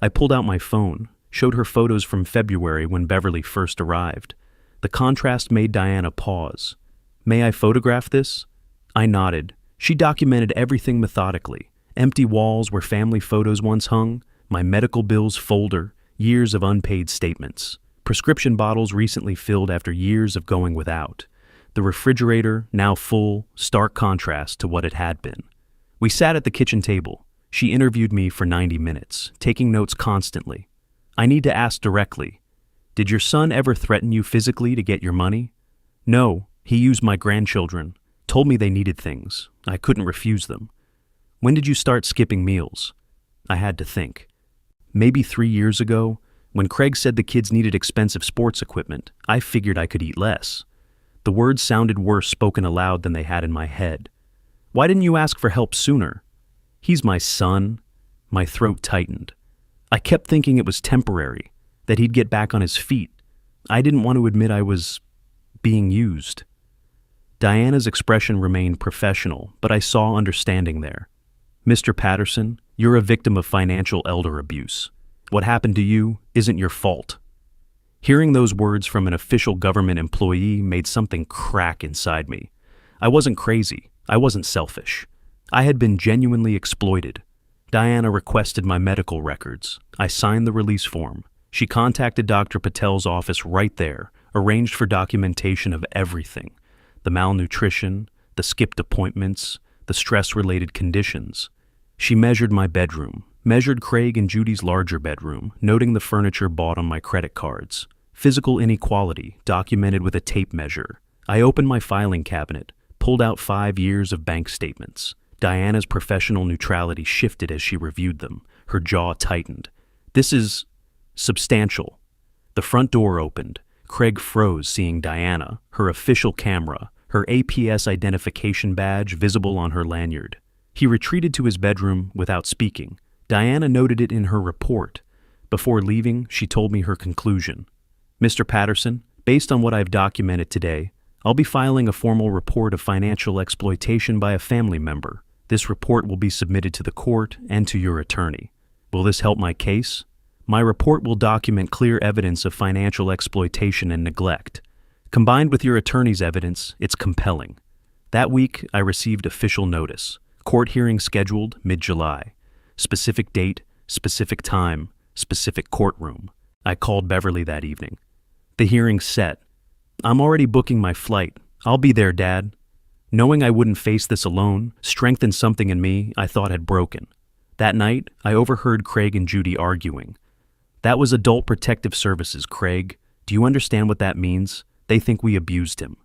I pulled out my phone, showed her photos from February when Beverly first arrived. The contrast made Diana pause. May I photograph this? I nodded. She documented everything methodically. Empty walls where family photos once hung, my medical bills folder, years of unpaid statements, prescription bottles recently filled after years of going without. The refrigerator, now full, stark contrast to what it had been. We sat at the kitchen table. She interviewed me for 90 minutes, taking notes constantly. I need to ask directly, did your son ever threaten you physically to get your money? No, he used my grandchildren, told me they needed things. I couldn't refuse them. When did you start skipping meals? I had to think. Maybe 3 years ago, when Craig said the kids needed expensive sports equipment, I figured I could eat less. The words sounded worse spoken aloud than they had in my head. Why didn't you ask for help sooner? He's my son. My throat tightened. I kept thinking it was temporary, that he'd get back on his feet. I didn't want to admit I was being used. Diana's expression remained professional, but I saw understanding there. Mr. Patterson, you're a victim of financial elder abuse. What happened to you isn't your fault. Hearing those words from an official government employee made something crack inside me. I wasn't crazy. I wasn't selfish. I had been genuinely exploited. Diana requested my medical records. I signed the release form. She contacted Dr. Patel's office right there, arranged for documentation of everything. The malnutrition, the skipped appointments, the stress-related conditions. She measured my bedroom, measured Craig and Judy's larger bedroom, noting the furniture bought on my credit cards. Physical inequality, documented with a tape measure. I opened my filing cabinet, pulled out 5 years of bank statements. Diana's professional neutrality shifted as she reviewed them, Her jaw tightened. "This is substantial." The front door opened. Craig froze, seeing Diana, her official camera, her APS identification badge visible on her lanyard. He retreated to his bedroom without speaking. Diana noted it in her report. Before leaving, she told me her conclusion. "Mr. Patterson, based on what I've documented today, I'll be filing a formal report of financial exploitation by a family member. This report will be submitted to the court and to your attorney. Will this help my case? My report will document clear evidence of financial exploitation and neglect. Combined with your attorney's evidence, it's compelling." That week, I received official notice. Court hearing scheduled mid-July. Specific date, specific time, specific courtroom. I called Beverly that evening. "The hearing's set. I'm already booking my flight. I'll be there, Dad." Knowing I wouldn't face this alone strengthened something in me I thought had broken. That night, I overheard Craig and Judy arguing. "That was Adult Protective Services, Craig. Do you understand what that means? They think we abused him."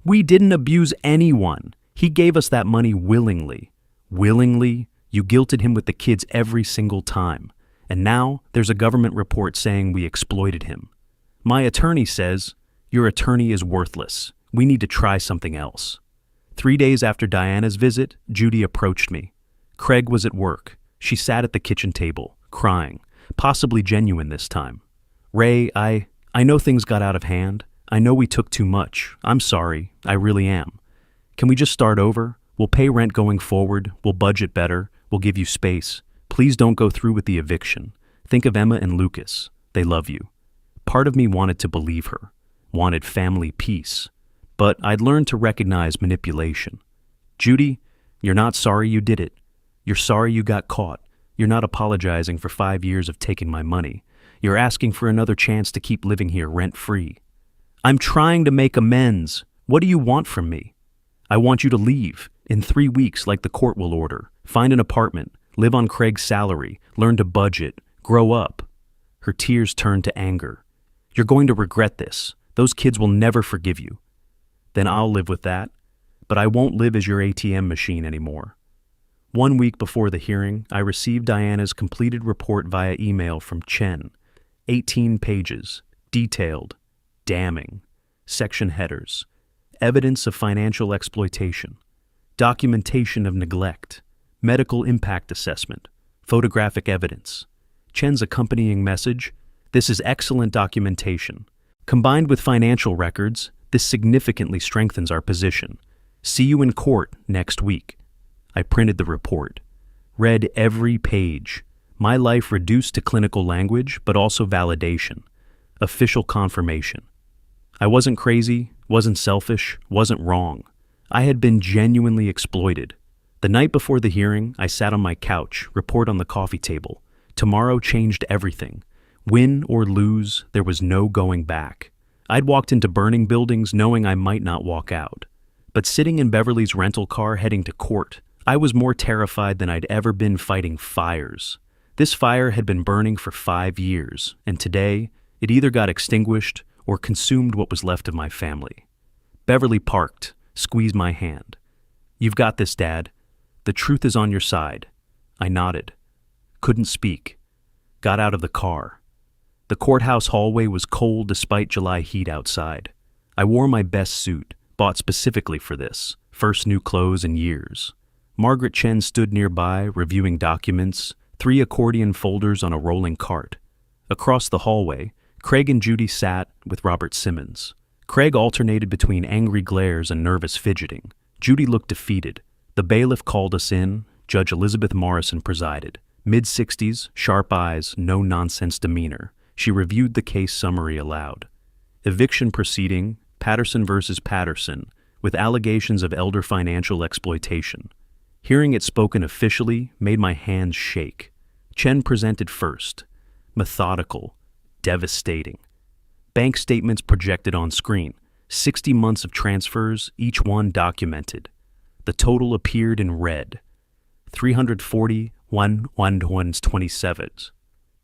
"We didn't abuse anyone. He gave us that money willingly." "Willingly? You guilted him with the kids every single time. And now there's a government report saying we exploited him." "My attorney says," "Your attorney is worthless. We need to try something else." 3 days after Diana's visit, Judy approached me. Craig was at work. She sat at the kitchen table, crying, possibly genuine this time. "Ray, I know things got out of hand. I know we took too much. I'm sorry. I really am. Can we just start over? We'll pay rent going forward. We'll budget better. We'll give you space. Please don't go through with the eviction. Think of Emma and Lucas. They love you." Part of me wanted to believe her, wanted family peace, but I'd learned to recognize manipulation. "Judy, you're not sorry you did it. You're sorry you got caught. You're not apologizing for 5 years of taking my money. You're asking for another chance to keep living here rent-free." "I'm trying to make amends. What do you want from me?" "I want you to leave in 3 weeks like the court will order. Find an apartment, live on Craig's salary, learn to budget, grow up." Her tears turned to anger. "You're going to regret this. Those kids will never forgive you." "Then I'll live with that. But I won't live as your ATM machine anymore." 1 week before the hearing, I received Diana's completed report via email from Chen. 18 pages, detailed, damning, section headers, evidence of financial exploitation, documentation of neglect, medical impact assessment, photographic evidence. Chen's accompanying message: "This is excellent documentation. Combined with financial records, this significantly strengthens our position. See you in court next week." I printed the report, read every page. My life reduced to clinical language, but also validation, official confirmation. I wasn't crazy, wasn't selfish, wasn't wrong. I had been genuinely exploited. The night before the hearing, I sat on my couch, report on the coffee table. Tomorrow changed everything. Win or lose, there was no going back. I'd walked into burning buildings knowing I might not walk out. But sitting in Beverly's rental car heading to court, I was more terrified than I'd ever been fighting fires. This fire had been burning for 5 years, and today, it either got extinguished or consumed what was left of my family. Beverly parked, squeezed my hand. "You've got this, Dad. The truth is on your side." I nodded. Couldn't speak. Got out of the car. The courthouse hallway was cold despite July heat outside. I wore my best suit, bought specifically for this, first new clothes in years. Margaret Chen stood nearby, reviewing documents, 3 accordion folders on a rolling cart. Across the hallway, Craig and Judy sat with Robert Simmons. Craig alternated between angry glares and nervous fidgeting. Judy looked defeated. The bailiff called us in. Judge Elizabeth Morrison presided. Mid-60s, sharp eyes, no-nonsense demeanor. She reviewed the case summary aloud. Eviction proceeding, Patterson versus Patterson, with allegations of elder financial exploitation. Hearing it spoken officially made my hands shake. Chen presented first. Methodical. Devastating. Bank statements projected on screen. 60 months of transfers, each one documented. The total appeared in red. 341,127.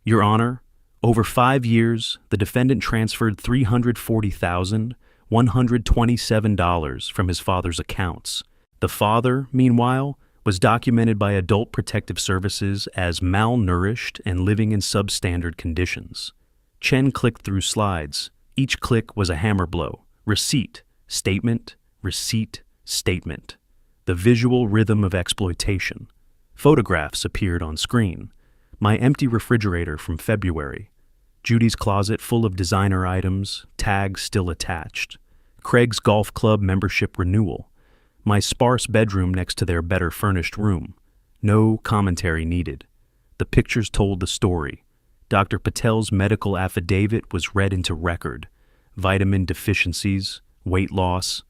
Your Honor, over 5 years, the defendant transferred $340,127 from his father's accounts. The father, meanwhile, was documented by Adult Protective Services as malnourished and living in substandard conditions. Chen clicked through slides. Each click was a hammer blow. Receipt, statement, receipt, statement. The visual rhythm of exploitation. Photographs appeared on screen. My empty refrigerator from February. Judy's closet full of designer items, tags still attached. Craig's golf club membership renewal. My sparse bedroom next to their better furnished room. No commentary needed. The pictures told the story. Dr. Patel's medical affidavit was read into record. Vitamin deficiencies, weight loss,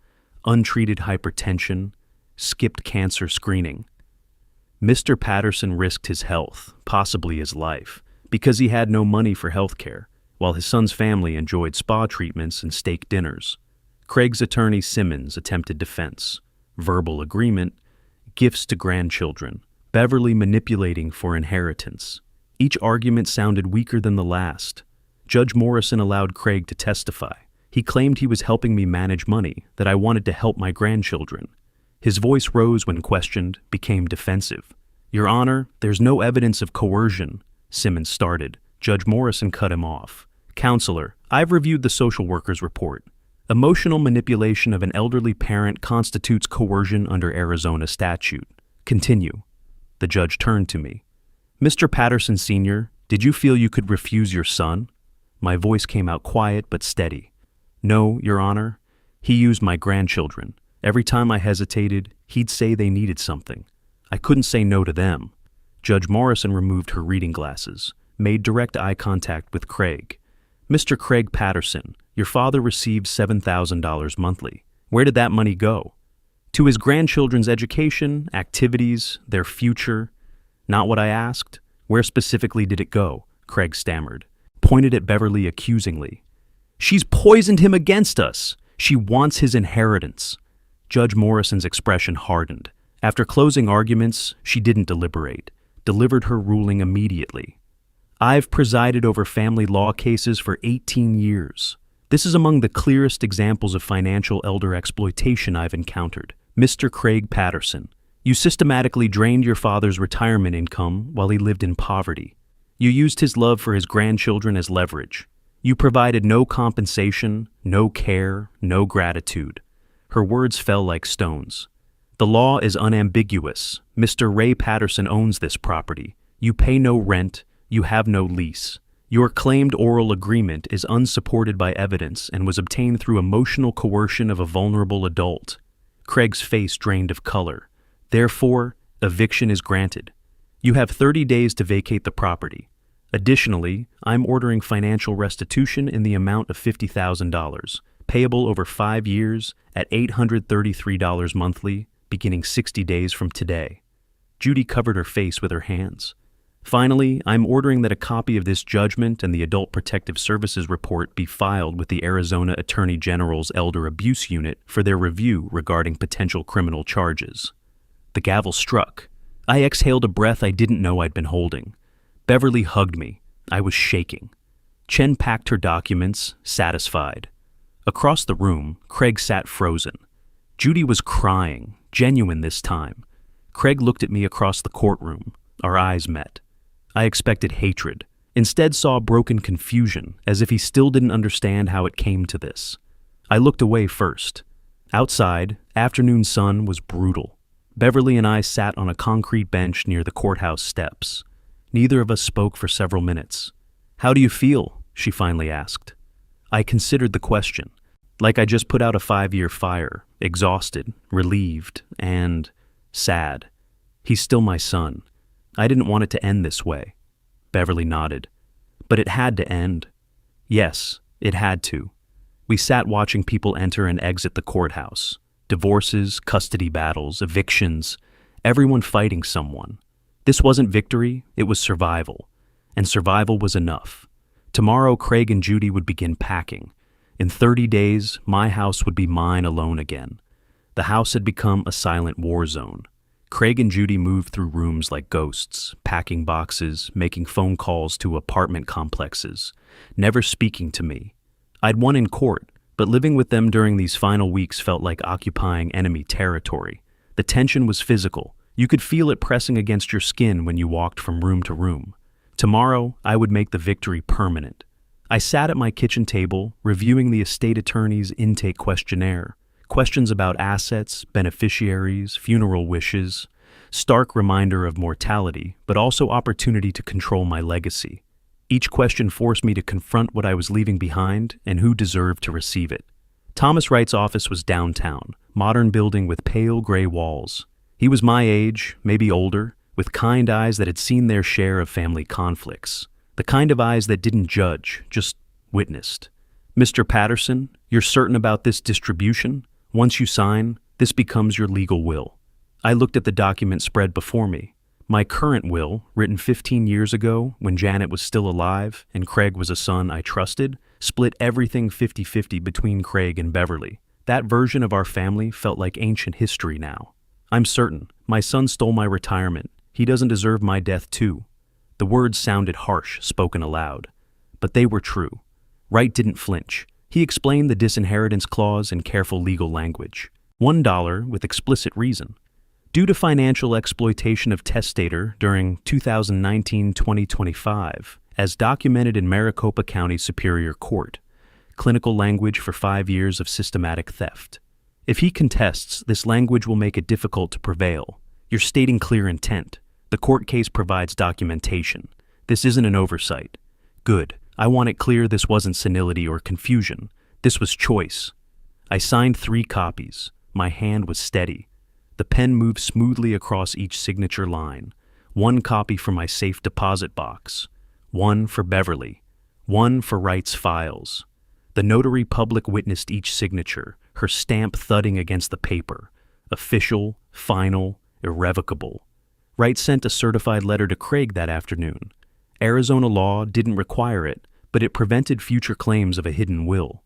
untreated hypertension, skipped cancer screening. Mr. Patterson risked his health, possibly his life, because he had no money for health care, while his son's family enjoyed spa treatments and steak dinners. Craig's attorney Simmons attempted defense. Verbal agreement, gifts to grandchildren, Beverly manipulating for inheritance. Each argument sounded weaker than the last. Judge Morrison allowed Craig to testify. He claimed he was helping me manage money, that I wanted to help my grandchildren. His voice rose when questioned, became defensive. Your Honor, there's no evidence of coercion, Simmons started. Judge Morrison cut him off. Counselor, I've reviewed the social worker's report. Emotional manipulation of an elderly parent constitutes coercion under Arizona statute. Continue. The judge turned to me. Mr. Patterson Sr., did you feel you could refuse your son? My voice came out quiet but steady. No, Your Honor. He used my grandchildren. Every time I hesitated, he'd say they needed something. I couldn't say no to them. Judge Morrison removed her reading glasses, made direct eye contact with Craig. Mr. Craig Patterson, your father received $7,000 monthly. Where did that money go? To his grandchildren's education, activities, their future. Not what I asked. Where specifically did it go? Craig stammered, pointed at Beverly accusingly. She's poisoned him against us. She wants his inheritance. Judge Morrison's expression hardened. After closing arguments, she didn't deliberate, delivered her ruling immediately. I've presided over family law cases for 18 years. This is among the clearest examples of financial elder exploitation I've encountered. Mr. Craig Patterson, you systematically drained your father's retirement income while he lived in poverty. You used his love for his grandchildren as leverage. You provided no compensation, no care, no gratitude. Her words fell like stones. The law is unambiguous. Mr. Ray Patterson owns this property. You pay no rent. You have no lease. Your claimed oral agreement is unsupported by evidence and was obtained through emotional coercion of a vulnerable adult. Craig's face drained of color. Therefore, eviction is granted. You have 30 days to vacate the property. Additionally, I'm ordering financial restitution in the amount of $50,000, payable over 5 years at $833 monthly, beginning 60 days from today. Judy covered her face with her hands. Finally, I'm ordering that a copy of this judgment and the Adult Protective Services report be filed with the Arizona Attorney General's Elder Abuse Unit for their review regarding potential criminal charges. The gavel struck. I exhaled a breath I didn't know I'd been holding. Beverly hugged me. I was shaking. Chen packed her documents, satisfied. Across the room, Craig sat frozen. Judy was crying, genuine this time. Craig looked at me across the courtroom. Our eyes met. I expected hatred. Instead saw broken confusion, as if he still didn't understand how it came to this. I looked away first. Outside, afternoon sun was brutal. Beverly and I sat on a concrete bench near the courthouse steps. Neither of us spoke for several minutes. How do you feel? She finally asked. I considered the question, like I just put out a 5-year fire, exhausted, relieved, and sad. He's still my son. I didn't want it to end this way. Beverly nodded. But it had to end. Yes, it had to. We sat watching people enter and exit the courthouse. Divorces, custody battles, evictions, everyone fighting someone. This wasn't victory, it was survival. And survival was enough. Tomorrow, Craig and Judy would begin packing. In 30 days, my house would be mine alone again. The house had become a silent war zone. Craig and Judy moved through rooms like ghosts, packing boxes, making phone calls to apartment complexes, never speaking to me. I'd won in court, but living with them during these final weeks felt like occupying enemy territory. The tension was physical, You could feel it pressing against your skin when you walked from room to room. Tomorrow, I would make the victory permanent. I sat at my kitchen table, reviewing the estate attorney's intake questionnaire. Questions about assets, beneficiaries, funeral wishes. Stark reminder of mortality, but also opportunity to control my legacy. Each question forced me to confront what I was leaving behind and who deserved to receive it. Thomas Wright's office was downtown, modern building with pale gray walls. He was my age, maybe older, with kind eyes that had seen their share of family conflicts. The kind of eyes that didn't judge, just witnessed. "Mr. Patterson, you're certain about this distribution? Once you sign, this becomes your legal will." I looked at the document spread before me. My current will, written 15 years ago when Janet was still alive and Craig was a son I trusted, split everything 50-50 between Craig and Beverly. That version of our family felt like ancient history now. "I'm certain. My son stole my retirement. He doesn't deserve my death too." The words sounded harsh, spoken aloud. But they were true. Wright didn't flinch. He explained the disinheritance clause in careful legal language. $1 with explicit reason. Due to financial exploitation of testator during 2019-2025, as documented in Maricopa County Superior Court. Clinical language for 5 years of systematic theft. If he contests, this language will make it difficult to prevail. You're stating clear intent. The court case provides documentation. This isn't an oversight. Good. I want it clear this wasn't senility or confusion. This was choice. I signed 3 copies. My hand was steady. The pen moved smoothly across each signature line. 1 copy for my safe deposit box. 1 for Beverly. 1 for Wright's files. The notary public witnessed each signature, her stamp thudding against the paper. Official, final, irrevocable. Wright sent a certified letter to Craig that afternoon. Arizona law didn't require it, but it prevented future claims of a hidden will.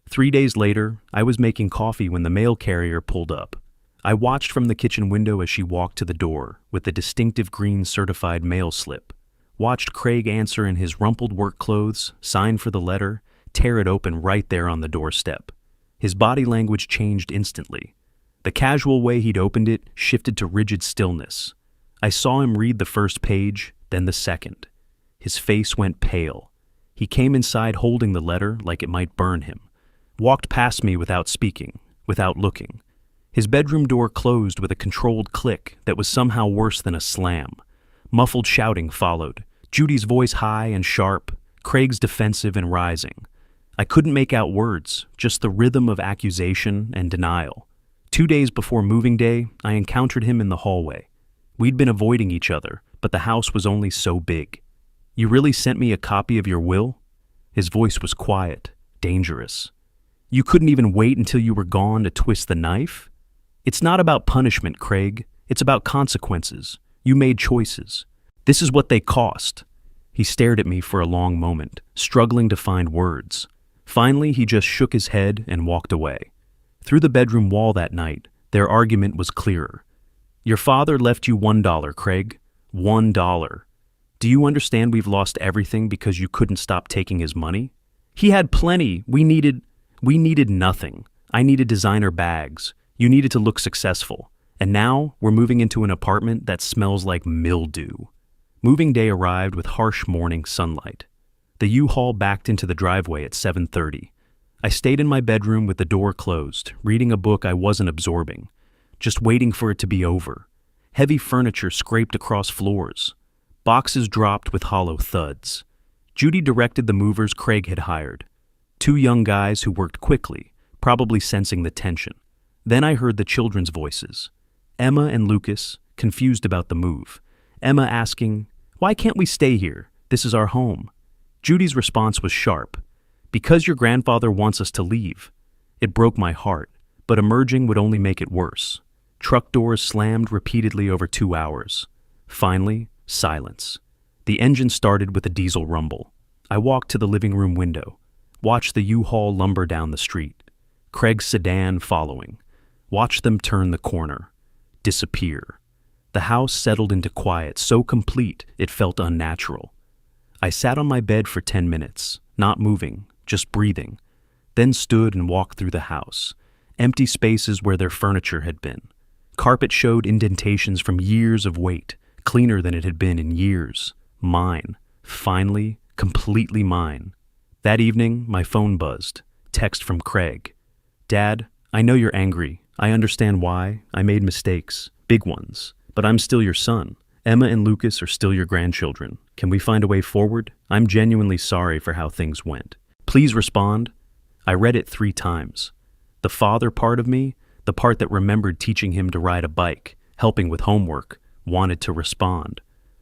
3 days later, I was making coffee when the mail carrier pulled up. I watched from the kitchen window as she walked to the door with the distinctive green certified mail slip. Watched Craig answer in his rumpled work clothes, sign for the letter, tear it open right there on the doorstep. His body language changed instantly. The casual way he'd opened it shifted to rigid stillness. I saw him read the first page, then the second. His face went pale. He came inside holding the letter like it might burn him. Walked past me without speaking, without looking. His bedroom door closed with a controlled click that was somehow worse than a slam. Muffled shouting followed, Judy's voice high and sharp, Craig's defensive and rising. I couldn't make out words, just the rhythm of accusation and denial. 2 days before moving day, I encountered him in the hallway. We'd been avoiding each other, but the house was only so big. "You really sent me a copy of your will?" His voice was quiet, dangerous. "You couldn't even wait until you were gone to twist the knife?" "It's not about punishment, Craig. It's about consequences. You made choices. This is what they cost." He stared at me for a long moment, struggling to find words. Finally, he just shook his head and walked away. Through the bedroom wall that night, their argument was clearer. "Your father left you $1, Craig. $1. Do you understand we've lost everything because you couldn't stop taking his money? He had plenty. We needed nothing. I needed designer bags. You needed to look successful. And now we're moving into an apartment that smells like mildew." Moving day arrived with harsh morning sunlight. The U-Haul backed into the driveway at 7:30. I stayed in my bedroom with the door closed, reading a book I wasn't absorbing, just waiting for it to be over. Heavy furniture scraped across floors. Boxes dropped with hollow thuds. Judy directed the movers Craig had hired. 2 young guys who worked quickly, probably sensing the tension. Then I heard the children's voices. Emma and Lucas, confused about the move. Emma asking, "Why can't we stay here? This is our home." Judy's response was sharp. "Because your grandfather wants us to leave." It broke my heart, but emerging would only make it worse. Truck doors slammed repeatedly over 2 hours. Finally, silence. The engine started with a diesel rumble. I walked to the living room window, watched the U-Haul lumber down the street. Craig's sedan following. Watched them turn the corner. Disappear. The house settled into quiet so complete it felt unnatural. I sat on my bed for 10 minutes, not moving, just breathing, then stood and walked through the house, empty spaces where their furniture had been. Carpet showed indentations from years of weight, cleaner than it had been in years. Mine. Finally, completely mine. That evening, my phone buzzed. Text from Craig. Dad, I know you're angry. I understand why. I made mistakes. Big ones. But I'm still your son. Emma and Lucas are still your grandchildren. Can we find a way forward? I'm genuinely sorry for how things went. Please respond. I read it 3 times. The father part of me, the part that remembered teaching him to ride a bike, helping with homework, wanted to respond.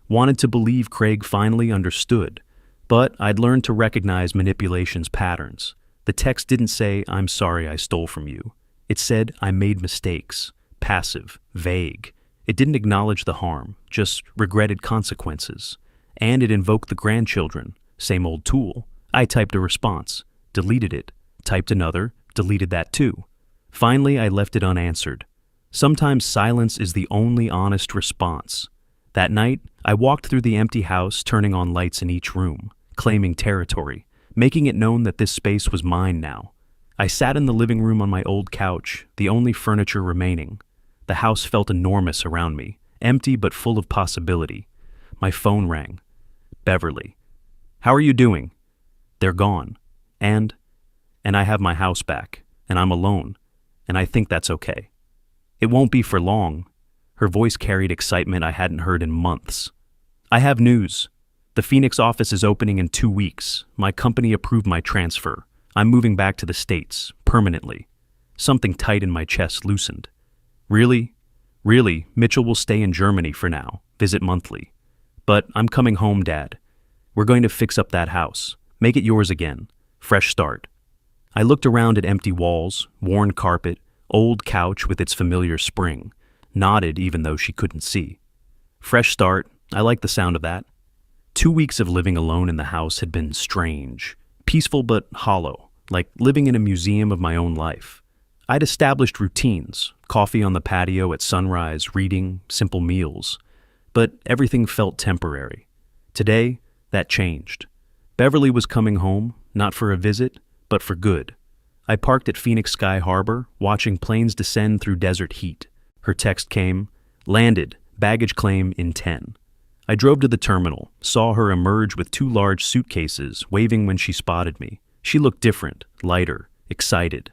Wanted to believe Craig finally understood. But I'd learned to recognize manipulation's patterns. The text didn't say, I'm sorry I stole from you. It said, I made mistakes. Passive, vague. It didn't acknowledge the harm, just regretted consequences. And it invoked the grandchildren. Same old tool. I typed a response, deleted it, typed another, deleted that too. Finally, I left it unanswered. Sometimes silence is the only honest response. That night, I walked through the empty house, turning on lights in each room, claiming territory, making it known that this space was mine now. I sat in the living room on my old couch, the only furniture remaining. The house felt enormous around me, empty but full of possibility. My phone rang. Beverly. How are you doing? They're gone. And I have my house back, and I'm alone, and I think that's okay. It won't be for long. Her voice carried excitement I hadn't heard in months. I have news. The Phoenix office is opening in 2 weeks. My company approved my transfer. I'm moving back to the States, permanently. Something tight in my chest loosened. Really? Really, Mitchell will stay in Germany for now, visit monthly. But I'm coming home, Dad. We're going to fix up that house, make it yours again. Fresh start. I looked around at empty walls, worn carpet, old couch with its familiar spring, nodded even though she couldn't see. Fresh start, I like the sound of that. 2 weeks of living alone in the house had been strange, peaceful but hollow, like living in a museum of my own life. I'd established routines, coffee on the patio at sunrise, reading, simple meals. But everything felt temporary. Today, that changed. Beverly was coming home, not for a visit, but for good. I parked at Phoenix Sky Harbor, watching planes descend through desert heat. Her text came, landed, baggage claim in 10. I drove to the terminal, saw her emerge with 2 large suitcases, waving when she spotted me. She looked different, lighter, excited.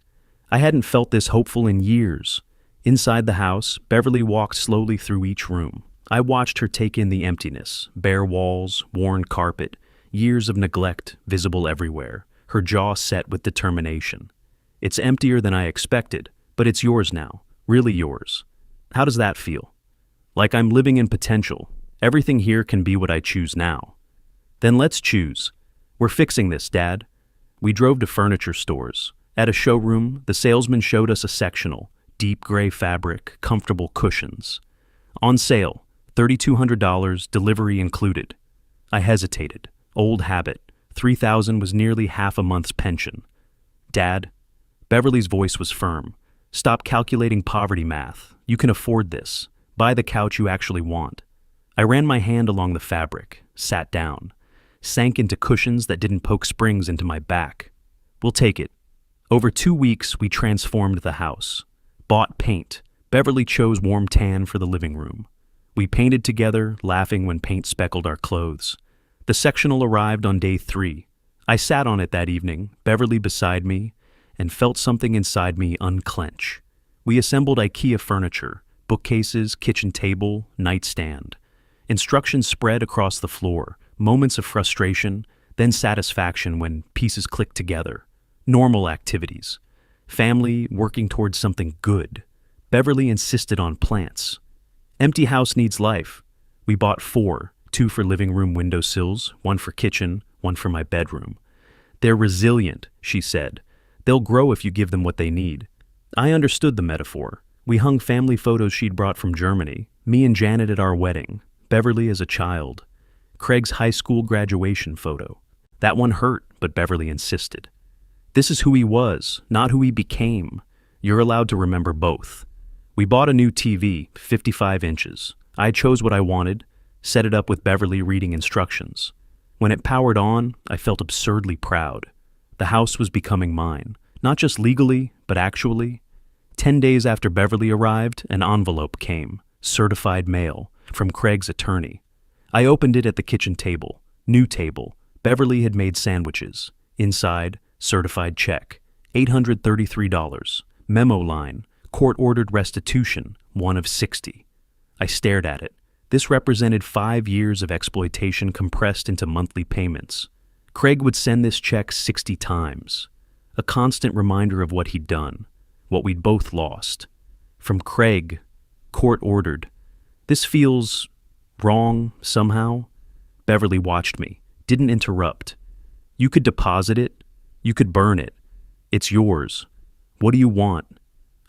I hadn't felt this hopeful in years. Inside the house, Beverly walked slowly through each room. I watched her take in the emptiness, bare walls, worn carpet, years of neglect visible everywhere, her jaw set with determination. It's emptier than I expected, but it's yours now, really yours. How does that feel? Like I'm living in potential. Everything here can be what I choose now. Then let's choose. We're fixing this, Dad. We drove to furniture stores. At a showroom, the salesman showed us a sectional, deep gray fabric, comfortable cushions. On sale, $3,200, delivery included. I hesitated. Old habit. $3,000 was nearly half a month's pension. Dad, Beverly's voice was firm. Stop calculating poverty math. You can afford this. Buy the couch you actually want. I ran my hand along the fabric, sat down, sank into cushions that didn't poke springs into my back. We'll take it. Over 2 weeks, we transformed the house. Bought paint. Beverly chose warm tan for the living room. We painted together, laughing when paint speckled our clothes. The sectional arrived on day 3. I sat on it that evening, Beverly beside me, and felt something inside me unclench. We assembled IKEA furniture, bookcases, kitchen table, nightstand. Instructions spread across the floor, moments of frustration, then satisfaction when pieces clicked together. Normal activities. Family working towards something good. Beverly insisted on plants. Empty house needs life. We bought 4, 2 for living room windowsills, 1 for kitchen, 1 for my bedroom. They're resilient, she said. They'll grow if you give them what they need. I understood the metaphor. We hung family photos she'd brought from Germany, me and Janet at our wedding, Beverly as a child, Craig's high school graduation photo. That one hurt, but Beverly insisted. This is who he was, not who he became. You're allowed to remember both. We bought a new TV, 55 inches. I chose what I wanted, set it up with Beverly reading instructions. When it powered on, I felt absurdly proud. The house was becoming mine, not just legally, but actually. 10 days after Beverly arrived, an envelope came, certified mail, from Craig's attorney. I opened it at the kitchen table. New table. Beverly had made sandwiches. Inside, certified check. $833. Memo line. Court-ordered restitution, one of 60. I stared at it. This represented 5 years of exploitation compressed into monthly payments. Craig would send this check 60 times. A constant reminder of what he'd done, what we'd both lost. From Craig, court-ordered. This feels wrong somehow. Beverly watched me, didn't interrupt. You could deposit it. You could burn it. It's yours. What do you want?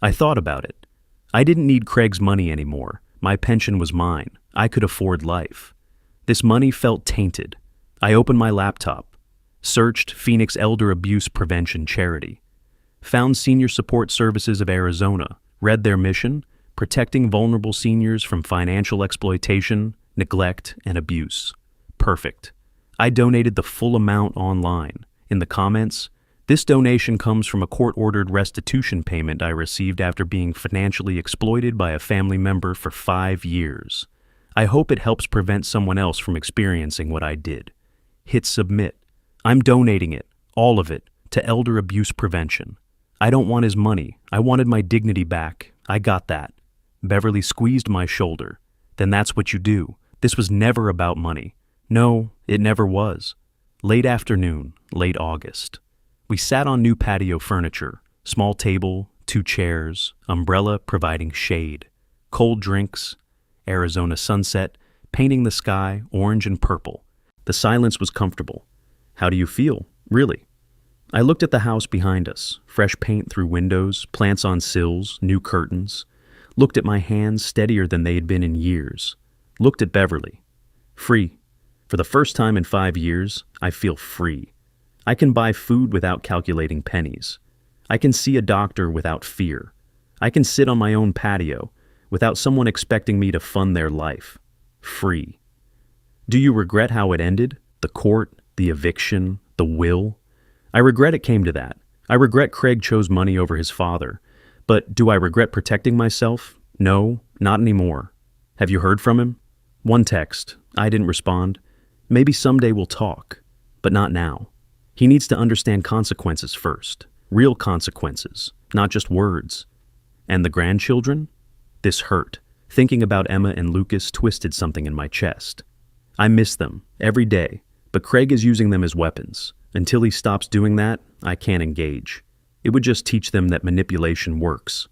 I thought about it. I didn't need Craig's money anymore. My pension was mine. I could afford life. This money felt tainted. I opened my laptop, searched Phoenix Elder Abuse Prevention Charity, found Senior Support Services of Arizona, read their mission, protecting vulnerable seniors from financial exploitation, neglect, and abuse. Perfect. I donated the full amount online. In the comments, this donation comes from a court-ordered restitution payment I received after being financially exploited by a family member for 5 years. I hope it helps prevent someone else from experiencing what I did. Hit submit. I'm donating it, all of it, to elder abuse prevention. I don't want his money. I wanted my dignity back. I got that. Beverly squeezed my shoulder. Then that's what you do. This was never about money. No, it never was. Late afternoon, late August. We sat on new patio furniture, small table, 2 chairs, umbrella providing shade, cold drinks, Arizona sunset, painting the sky orange and purple. The silence was comfortable. How do you feel, really? I looked at the house behind us, fresh paint through windows, plants on sills, new curtains. Looked at my hands steadier than they had been in years. Looked at Beverly. Free. For the first time in 5 years, I feel free. I can buy food without calculating pennies. I can see a doctor without fear. I can sit on my own patio without someone expecting me to fund their life. Free. Do you regret how it ended? The court, the eviction, the will? I regret it came to that. I regret Craig chose money over his father. But do I regret protecting myself? No, not anymore. Have you heard from him? One text. I didn't respond. Maybe someday we'll talk, but not now. He needs to understand consequences first. Real consequences, not just words. And the grandchildren? This hurt. Thinking about Emma and Lucas twisted something in my chest. I miss them, every day, but Craig is using them as weapons. Until he stops doing that, I can't engage. It would just teach them that manipulation works.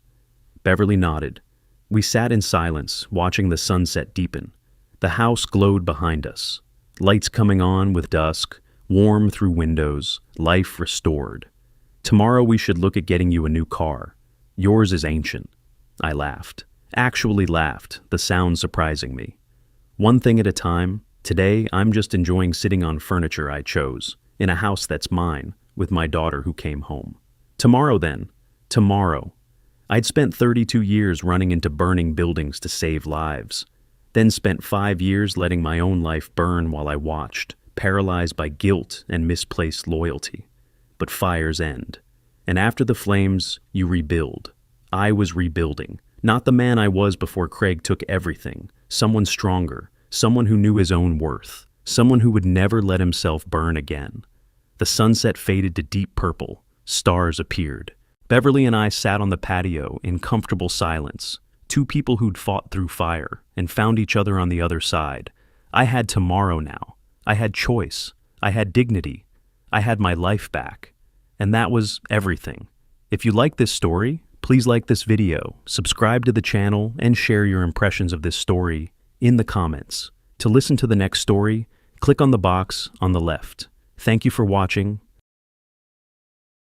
Beverly nodded. We sat in silence, watching the sunset deepen. The house glowed behind us. Lights coming on with dusk, warm through windows, life restored. Tomorrow we should look at getting you a new car. Yours is ancient. I laughed. Actually laughed, the sound surprising me. One thing at a time. Today, I'm just enjoying sitting on furniture I chose, in a house that's mine, with my daughter who came home. Tomorrow then. Tomorrow. I'd spent 32 years running into burning buildings to save lives. Then spent 5 years letting my own life burn while I watched, paralyzed by guilt and misplaced loyalty. But fires end. And after the flames, you rebuild. I was rebuilding. Not the man I was before Craig took everything. Someone stronger. Someone who knew his own worth. Someone who would never let himself burn again. The sunset faded to deep purple. Stars appeared. Beverly and I sat on the patio in comfortable silence. 2 people who'd fought through fire and found each other on the other side. I had tomorrow now. I had choice. I had dignity. I had my life back. And that was everything. If you like this story, please like this video, subscribe to the channel, and share your impressions of this story in the comments. To listen to the next story, click on the box on the left. Thank you for watching.